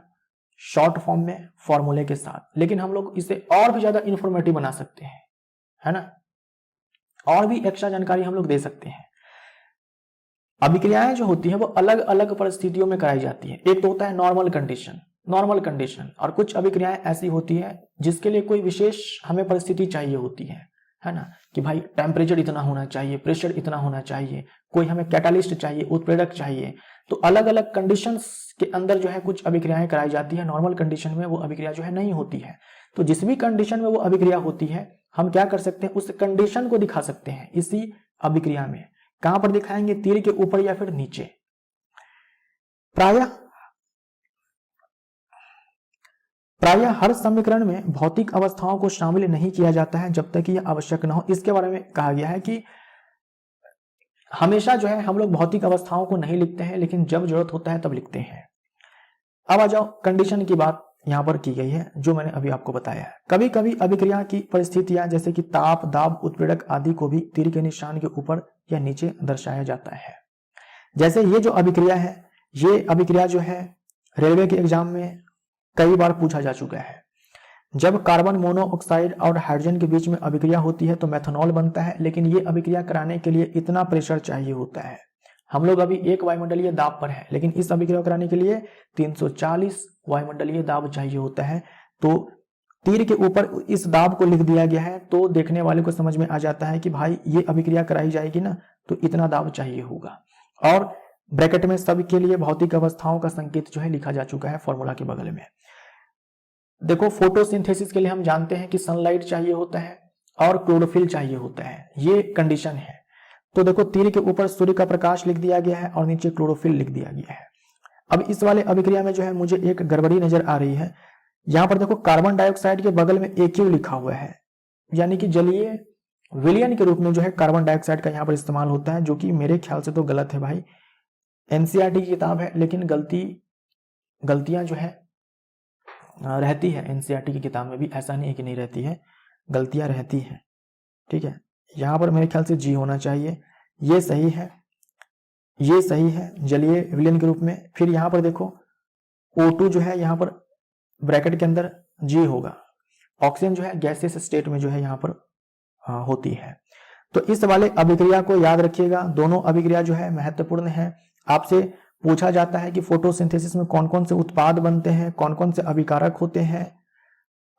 शॉर्ट फॉर्म में फॉर्मूले के साथ, लेकिन हम लोग इसे और भी ज्यादा इंफॉर्मेटिव बना सकते हैं, है ना, और भी एक्स्ट्रा जानकारी हम लोग दे सकते हैं। अभिक्रियाएं जो होती हैं वो अलग अलग परिस्थितियों में कराई जाती है। एक तो होता है नॉर्मल कंडीशन, और कुछ अभिक्रियाएं ऐसी होती है जिसके लिए कोई विशेष हमें परिस्थिति चाहिए होती है ना, कि भाई टेम्परेचर इतना होना चाहिए, प्रेशर इतना होना चाहिए, कोई हमें कैटालिस्ट चाहिए, उत्प्रेरक चाहिए। तो अलग अलग कंडीशंस के अंदर जो है कुछ अभिक्रियाएं कराई जाती है। नॉर्मल कंडीशन में वो अभिक्रिया जो है नहीं होती है। तो जिस भी कंडीशन में वो अभिक्रिया होती है हम क्या कर सकते हैं, उस कंडीशन को दिखा सकते हैं इसी अभिक्रिया में। कहां पर दिखाएंगे? तीर के ऊपर या फिर नीचे। प्रायः हर समीकरण में भौतिक अवस्थाओं को शामिल नहीं किया जाता है जब तक कि यह आवश्यक न हो। इसके बारे में कहा गया है कि हमेशा जो है हम लोग भौतिक अवस्थाओं को नहीं लिखते हैं, लेकिन जब जरूरत होता है तब लिखते हैं। अब आ जाओ कंडीशन की बात यहां पर की गई है जो मैंने अभी आपको बताया है। कभी कभी अभिक्रिया की परिस्थितियां जैसे कि ताप, दाब, उत्प्रेरक आदि को भी तीर के निशान के ऊपर या नीचे दर्शाया जाता है। जैसे ये जो अभिक्रिया है, ये अभिक्रिया जो है रेलवे के एग्जाम में कई बार पूछा जा चुका है। जब कार्बन मोनोऑक्साइड और हाइड्रोजन के बीच में अभिक्रिया होती है तो मेथनॉल बनता है, लेकिन ये अभिक्रिया कराने के लिए इतना प्रेशर चाहिए होता है। हम लोग अभी 1 वायुमंडलीय दाब पर है, लेकिन इस अभिक्रिया कराने के लिए 340 वायुमंडलीय दाब चाहिए होता है। तो तीर के ऊपर इस दाब को लिख दिया गया है, तो देखने वाले को समझ में आ जाता है कि भाई ये अभिक्रिया कराई जाएगी ना तो इतना दाब चाहिए होगा। और ब्रैकेट में सब के लिए भौतिक अवस्थाओं का संकेत जो है लिखा जा चुका है फॉर्मूला के बगल में। देखो फोटोसिंथेसिस के लिए हम जानते हैं कि सनलाइट चाहिए होता है और क्लोरोफिल चाहिए होता है, ये कंडीशन है। तो देखो तीर के ऊपर सूर्य का प्रकाश लिख दिया गया है और नीचे क्लोरोफिल लिख दिया गया है। अब इस वाले अभिक्रिया में जो है मुझे एक गड़बड़ी नजर आ रही है। यहां पर देखो कार्बन डाइऑक्साइड के बगल में AQ लिखा हुआ है, यानी कि जलीय विलयन के रूप में जो है कार्बन डाइऑक्साइड का यहाँ पर इस्तेमाल होता है, जो कि मेरे ख्याल से तो गलत है भाई। NCERT की किताब है, लेकिन गलतियां जो है रहती है। NCERT की किताब में भी ऐसा नहीं है कि नहीं रहती है, गलतियां रहती है, ठीक है। यहाँ पर मेरे ख्याल से G होना चाहिए, ये सही है, ये सही है जलीय विलयन के रूप में। फिर यहाँ पर देखो O2 जो है यहाँ पर ब्रैकेट के अंदर G होगा। ऑक्सीजन जो है गैसियस स्टेट में जो है यहाँ पर होती है। तो इस वाले अभिक्रिया को याद रखिएगा, दोनों अभिक्रिया जो है महत्वपूर्ण है। आपसे पूछा जाता है कि फोटोसिंथेसिस में कौन कौन से उत्पाद बनते हैं, कौन कौन से अभिकारक होते हैं,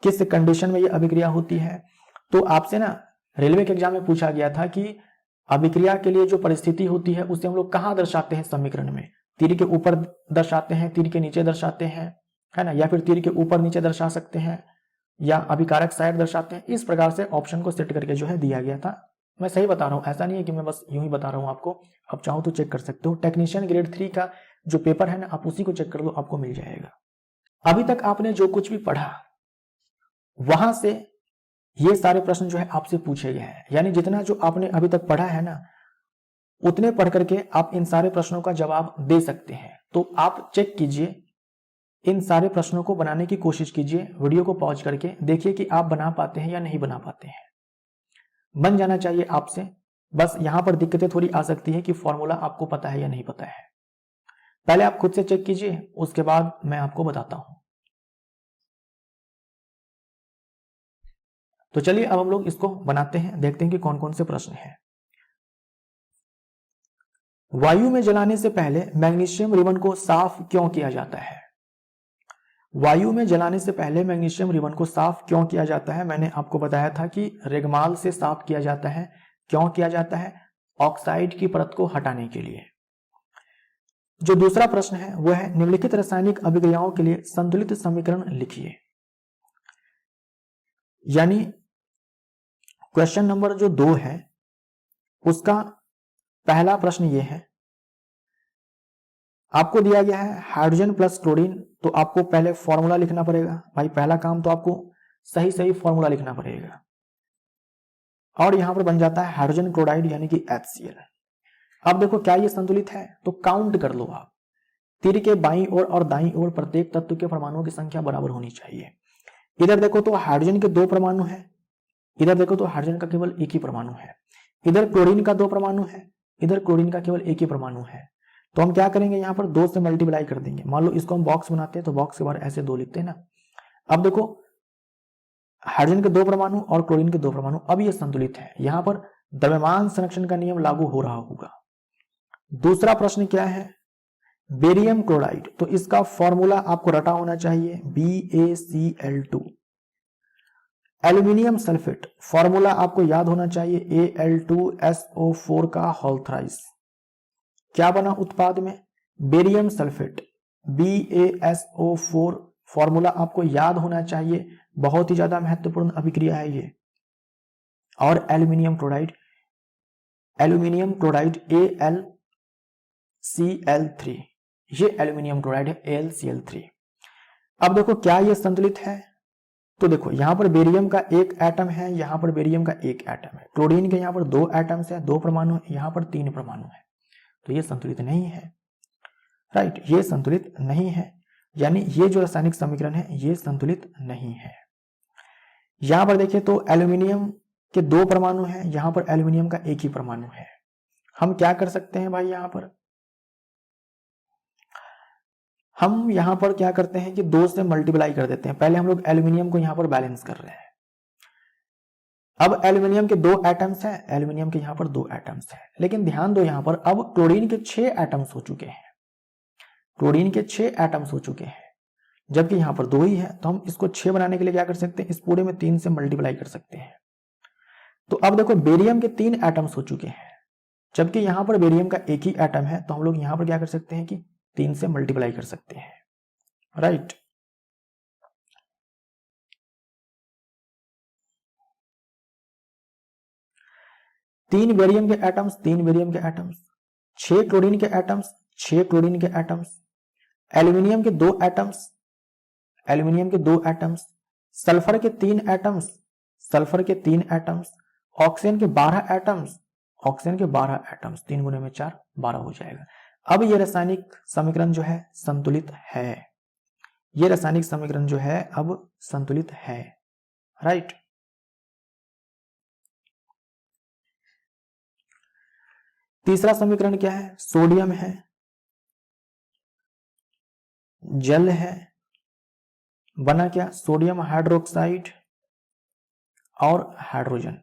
किस कंडीशन में ये अभिक्रिया होती है। तो आपसे ना रेलवे के एग्जाम में पूछा गया था कि अभिक्रिया के लिए जो परिस्थिति होती है उसे हम लोग कहाँ दर्शाते हैं समीकरण में? तीर के ऊपर दर्शाते हैं, तीर के नीचे दर्शाते हैं, है ना, या फिर तीर के ऊपर नीचे दर्शा सकते हैं, या अभिकारक साइड दर्शाते हैं। इस प्रकार से ऑप्शन को सेट करके जो है दिया गया था। मैं सही बता रहा हूँ, ऐसा नहीं है कि मैं बस यूं ही बता रहा हूँ आपको। आप चाहो तो चेक कर सकते हो, टेक्नीशियन ग्रेड 3 का जो पेपर है ना आप उसी को चेक कर लो, आपको मिल जाएगा। अभी तक आपने जो कुछ भी पढ़ा वहां से ये सारे प्रश्न जो है आपसे पूछे गए हैं, यानी जितना जो आपने अभी तक पढ़ा है ना उतने पढ़ करके आप इन सारे प्रश्नों का जवाब दे सकते हैं। तो आप चेक कीजिए, इन सारे प्रश्नों को बनाने की कोशिश कीजिए, वीडियो को पॉज करके देखिए कि आप बना पाते हैं या नहीं बना पाते हैं। बन जाना चाहिए आपसे, बस यहां पर दिक्कतें थोड़ी आ सकती है कि फॉर्मूला आपको पता है या नहीं पता है। पहले आप खुद से चेक कीजिए, उसके बाद मैं आपको बताता हूं। तो चलिए अब हम लोग इसको बनाते हैं, देखते हैं कि कौन कौन से प्रश्न हैं। वायु में जलाने से पहले मैग्नीशियम रिबन को साफ क्यों किया जाता है? वायु में जलाने से पहले मैग्नीशियम रिबन को साफ क्यों किया जाता है? मैंने आपको बताया था कि रेगमाल से साफ किया जाता है। क्यों किया जाता है? ऑक्साइड की परत को हटाने के लिए। जो दूसरा प्रश्न है वह है निम्नलिखित रासायनिक अभिक्रियाओं के लिए संतुलित समीकरण लिखिए। यानी क्वेश्चन नंबर जो 2 है उसका पहला प्रश्न यह है, आपको दिया गया है हाइड्रोजन प्लस क्लोरीन, तो आपको पहले फॉर्मूला लिखना पड़ेगा। भाई पहला काम तो आपको सही सही फॉर्मूला लिखना पड़ेगा, और यहां पर बन जाता है हाइड्रोजन क्लोराइड यानी कि HCl। अब देखो क्या ये संतुलित है? तो काउंट कर लो आप, तीर के बाईं ओर और दाईं ओर प्रत्येक तत्व के परमाणुओं की संख्या बराबर होनी चाहिए। इधर देखो तो हाइड्रोजन के 2 परमाणु है, इधर देखो तो हाइड्रोजन का केवल एक ही परमाणु है। इधर क्लोरीन का 2 परमाणु है, इधर क्लोरीन का केवल एक ही परमाणु है। तो हम क्या करेंगे, यहां पर 2 से मल्टीप्लाई कर देंगे। मान लो इसको हम बॉक्स बनाते हैं तो बॉक्स के बाहर ऐसे 2 लिखते हैं ना। अब देखो हाइड्रोजन के 2 परमाणु और क्लोरीन के 2 परमाणु, अब ये संतुलित है। यहां पर द्रव्यमान संरक्षण का नियम लागू हो रहा होगा। दूसरा प्रश्न क्या है? बेरियम क्लोराइड, तो इसका फॉर्मूला आपको रटा होना चाहिए BaCl2। एल्यूमिनियम सल्फेट, फॉर्मूला आपको याद होना चाहिए Al2SO4 का होल थ्राइस। क्या बना उत्पाद में? बेरियम सल्फेट, BaSO4, फॉर्मूला आपको याद होना चाहिए, बहुत ही ज्यादा महत्वपूर्ण अभिक्रिया है ये। और एल्यूमिनियम क्लोराइड AlCl3, ये एल्यूमिनियम क्लोराइड है AlCl3। अब देखो क्या ये संतुलित है? तो देखो यहां पर बेरियम का एक एटम है, यहां पर बेरियम का एक एटम है। क्लोरीन के यहां पर 2 एटम्स है, 2 परमाणु है, यहां पर 3 परमाणु है। तो ये संतुलित नहीं है, राइट, ये संतुलित नहीं है। यानी ये जो रासायनिक समीकरण है ये संतुलित नहीं है। यहां पर देखिए तो एल्यूमिनियम के 2 परमाणु है, यहां पर एल्यूमिनियम का एक ही परमाणु है। हम क्या कर सकते हैं भाई, हम यहां पर क्या करते हैं कि 2 से मल्टीप्लाई कर देते हैं। पहले हम लोग एल्यूमिनियम को यहां पर बैलेंस कर रहे हैं। अब एल्यूमिनियम के 2 एटम्स हैं, एल्यूमिनियम के यहां पर 2 एटम्स हैं, लेकिन ध्यान दो यहां पर अब क्लोरीन के 6 एटम्स हो चुके हैं। क्लोरीन के 6 एटम्स हो चुके हैं, जबकि यहां पर 2 ही है। तो हम इसको 6 बनाने के लिए क्या कर सकते हैं, इस पूरे में 3 से मल्टीप्लाई कर सकते हैं। तो अब देखो बेरियम के 3 एटम्स हो चुके हैं, जबकि यहां पर बेरियम का एक ही एटम है। तो हम लोग यहां पर क्या कर सकते हैं कि 3 से मल्टीप्लाई कर सकते हैं, राइट। तीन बेरियम के एटम्स, 3 बेरियम के एटम्स, 6 क्लोरीन के एटम्स, 6 क्लोरीन के एटम्स, एल्यूमिनियम के 2 एटम्स, एल्यूमिनियम के 2 एटम्स, सल्फर के 3 एटम्स, सल्फर के 3 एटम्स, ऑक्सीजन के 12 एटम्स, ऑक्सीजन के 12 एटम्स, 3 गुने में 4, 12 हो जाएगा। अब ये रासायनिक समीकरण जो है संतुलित है, ये रासायनिक समीकरण जो है अब संतुलित है, राइट। तीसरा समीकरण क्या है? सोडियम है, जल है, बना क्या? सोडियम हाइड्रोक्साइड और हाइड्रोजन,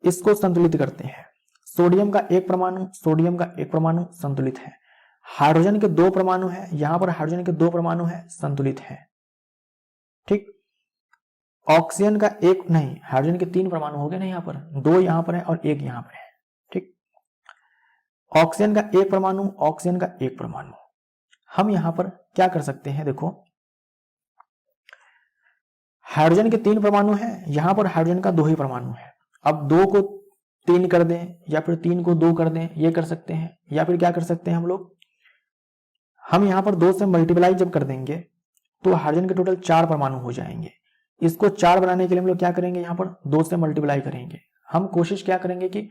इसको संतुलित करते हैं। सोडियम का एक परमाणु, सोडियम का एक परमाणु संतुलित है। हाइड्रोजन के 2 परमाणु है, यहां पर हाइड्रोजन के 2 परमाणु है, संतुलित है, ठीक। ऑक्सीजन का एक नहीं, हाइड्रोजन के 3 परमाणु हो गए ना, यहां पर 2 यहां पर है और 1 यहां पर है, ठीक। ऑक्सीजन का एक परमाणु, ऑक्सीजन का एक परमाणु। हम यहां पर क्या कर सकते हैं, देखो हाइड्रोजन के 3 परमाणु है, यहां पर हाइड्रोजन का 2 ही परमाणु है। अब 2 को 3 कर दें या फिर 3 को 2 कर दें, ये कर सकते हैं। या फिर क्या कर सकते हैं हम लोग, हम यहां पर 2 से मल्टीप्लाई जब कर देंगे तो हाइड्रोजन के टोटल 4 परमाणु हो जाएंगे। इसको 4 बनाने के लिए हम लोग क्या करेंगे, यहां पर 2 से मल्टीप्लाई करेंगे। हम कोशिश क्या करेंगे कि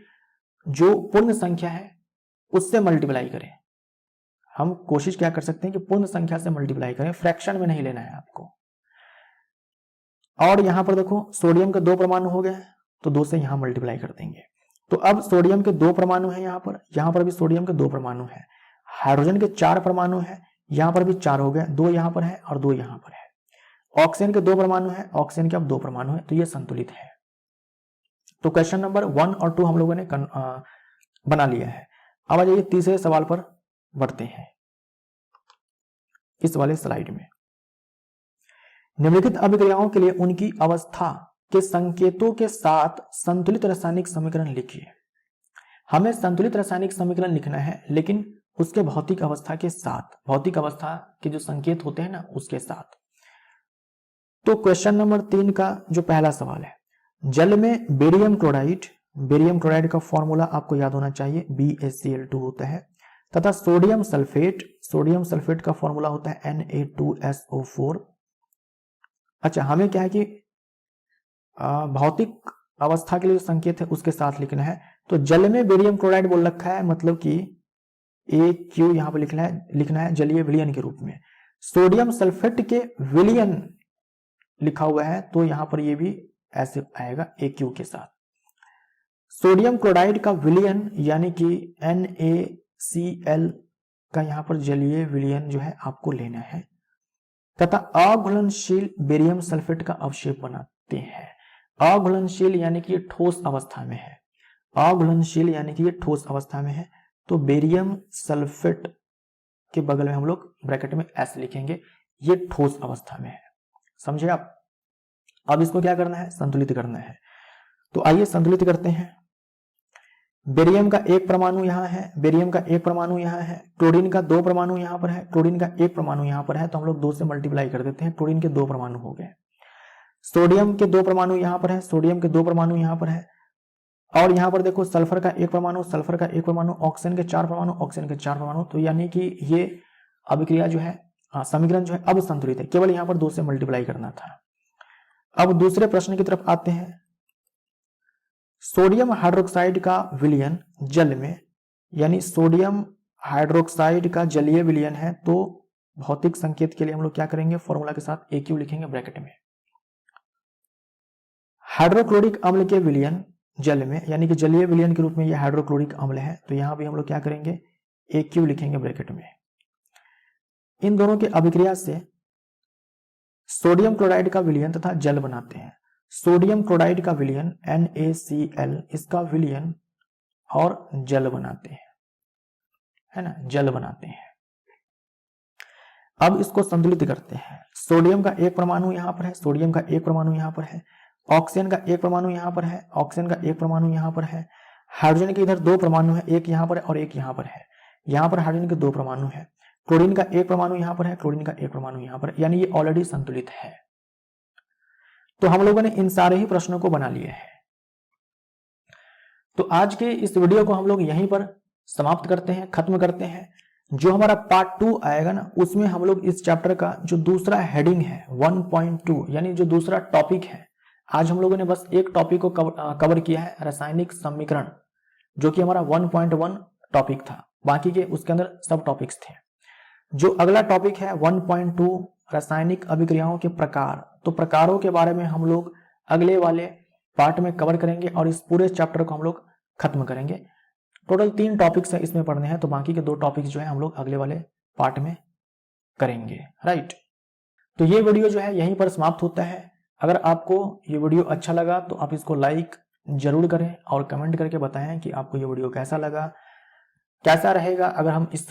जो पूर्ण संख्या है उससे मल्टीप्लाई करें। हम कोशिश क्या कर सकते हैं कि पूर्ण संख्या से मल्टीप्लाई करें, फ्रैक्शन में नहीं लेना है आपको। और यहां पर देखो सोडियम के 2 परमाणु हो गए, तो 2 से यहां मल्टीप्लाई कर देंगे। तो अब सोडियम के 2 परमाणु है, यहां पर भी सोडियम के 2 परमाणु है। हाइड्रोजन के 4 परमाणु है, यहां पर भी 4 हो गए, 2 यहां पर है और 2 यहां पर है। ऑक्सीजन के 2 परमाणु है, ऑक्सीजन के अब 2 परमाणु है, तो ये संतुलित है। तो क्वेश्चन नंबर 1 और 2 हम लोगों ने बना लिया है। अब आ जाइए तीसरे सवाल पर बढ़ते हैं इस वाले स्लाइड में। निम्नलिखित अभिक्रियाओं के लिए उनकी अवस्था के संकेतों के साथ संतुलित रासायनिक समीकरण लिखिए। हमें संतुलित रासायनिक समीकरण लिखना है, लेकिन उसके भौतिक अवस्था के साथ, भौतिक अवस्था के जो संकेत होते हैं ना उसके साथ। तो क्वेश्चन नंबर 3 का जो पहला सवाल है, जल में बेरियम क्लोराइड का फॉर्मूला आपको याद होना चाहिए, BaCl2 होता है, तथा सोडियम सल्फेट का फॉर्मूला होता है Na2SO4। अच्छा, हमें क्या है कि भौतिक अवस्था के लिए जो संकेत है उसके साथ लिखना है। तो जल में बेरियम क्लोराइड बोल रखा है, मतलब कि AQ यहां पर लिखना है जलीय विलयन के रूप में। सोडियम सल्फेट के विलयन लिखा हुआ है, तो यहां पर ये भी ऐसे आएगा AQ के साथ। सोडियम क्लोराइड का विलयन यानी कि NaCl का यहां पर जलीय विलयन जो है आपको लेना है, तथा अघुलनशील बेरियम सल्फेट का अवशेप बनाते हैं। अघुलनशील यानी कि ये ठोस अवस्था में है, अघुलनशील यानी कि ये ठोस अवस्था में है, तो बेरियम सल्फेट के बगल में हम लोग ब्रैकेट में S लिखेंगे, ये ठोस अवस्था में है। समझे आप? अब इसको क्या करना है? संतुलित करना है। तो आइए संतुलित करते हैं। बेरियम का 1 परमाणु यहां है, बेरियम का 1 परमाणु यहां है, क्लोरीन का 2 परमाणु यहां पर है, क्लोरीन का 1 परमाणु यहां पर है, तो हम लोग 2 से मल्टीप्लाई कर देते हैं, क्लोरीन के 2 परमाणु हो गए। सोडियम के 2 परमाणु यहां पर है, सोडियम के 2 परमाणु यहां पर है, और यहां पर देखो सल्फर का 1 परमाणु, सल्फर का 1 परमाणु, ऑक्सीजन के 4 परमाणु, ऑक्सीजन के 4 परमाणु। तो यानी कि ये अभिक्रिया जो है, समीकरण जो है अब संतुलित है, केवल यहां पर 2 से मल्टीप्लाई करना था। अब दूसरे प्रश्न की तरफ आते हैं। सोडियम हाइड्रोक्साइड का विलयन जल में, यानी सोडियम हाइड्रोक्साइड का जलीय विलयन है, तो भौतिक संकेत के लिए हम लोग क्या करेंगे? फॉर्मूला के साथ AQ लिखेंगे ब्रैकेट में। हाइड्रोक्लोरिक अम्ल के विलयन जल में, यानी कि जलीय विलयन के रूप में ये हाइड्रोक्लोरिक अम्ल है, तो यहां भी हम लोग क्या करेंगे? AQ लिखेंगे ब्रैकेट में। इन दोनों की अभिक्रिया से सोडियम क्लोराइड का विलयन तथा जल बनाते हैं। सोडियम क्लोराइड का विलयन NaCl, इसका विलयन और जल बनाते हैं, है ना, जल बनाते हैं। अब इसको संतुलित करते हैं। सोडियम का 1 परमाणु यहां पर है, सोडियम का 1 परमाणु यहां पर है, ऑक्सीजन का 1 परमाणु यहां पर है, ऑक्सीजन का 1 परमाणु यहां पर है, हाइड्रोजन के इधर 2 परमाणु है, एक यहां पर और एक यहां पर है, यहां पर हाइड्रोजन के 2 परमाणु है, क्लोरीन का 1 परमाणु यहां पर है, क्लोरीन का 1 परमाणु यहां पर, यानी ये ऑलरेडी संतुलित है। तो हम लोगों ने इन सारे ही प्रश्नों को बना लिया है। तो आज के इस वीडियो को हम लोग यहीं पर समाप्त करते हैं, खत्म करते हैं। जो हमारा पार्ट 2 आएगा ना, उसमें हम लोग इस चैप्टर का जो दूसरा हेडिंग है 1.2, यानी जो दूसरा टॉपिक है, आज हम लोगों ने बस एक टॉपिक को कवर किया है, रासायनिक समीकरण, जो कि हमारा 1.1 टॉपिक था, बाकी के उसके अंदर सब टॉपिक्स थे। जो अगला टॉपिक है 1.2 रासायनिक अभिक्रियाओं के प्रकार, तो प्रकारों के बारे में हम लोग अगले वाले पार्ट में कवर करेंगे और इस पूरे चैप्टर को हम लोग खत्म करेंगे। टोटल 3 टॉपिक्स है इसमें पढ़ने हैं, तो बाकी के 2 टॉपिक्स जो है हम लोग अगले वाले पार्ट में करेंगे, राइट। तो ये वीडियो जो है यहीं पर समाप्त होता है। अगर आपको ये वीडियो अच्छा लगा तो आप इसको लाइक जरूर करें और कमेंट करके बताएं कि आपको ये वीडियो कैसा लगा, कैसा रहेगा अगर हम इस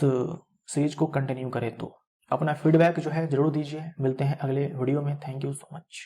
सीरीज को कंटिन्यू करें। तो अपना फीडबैक जो है जरूर दीजिए। मिलते हैं अगले वीडियो में। Thank you so much.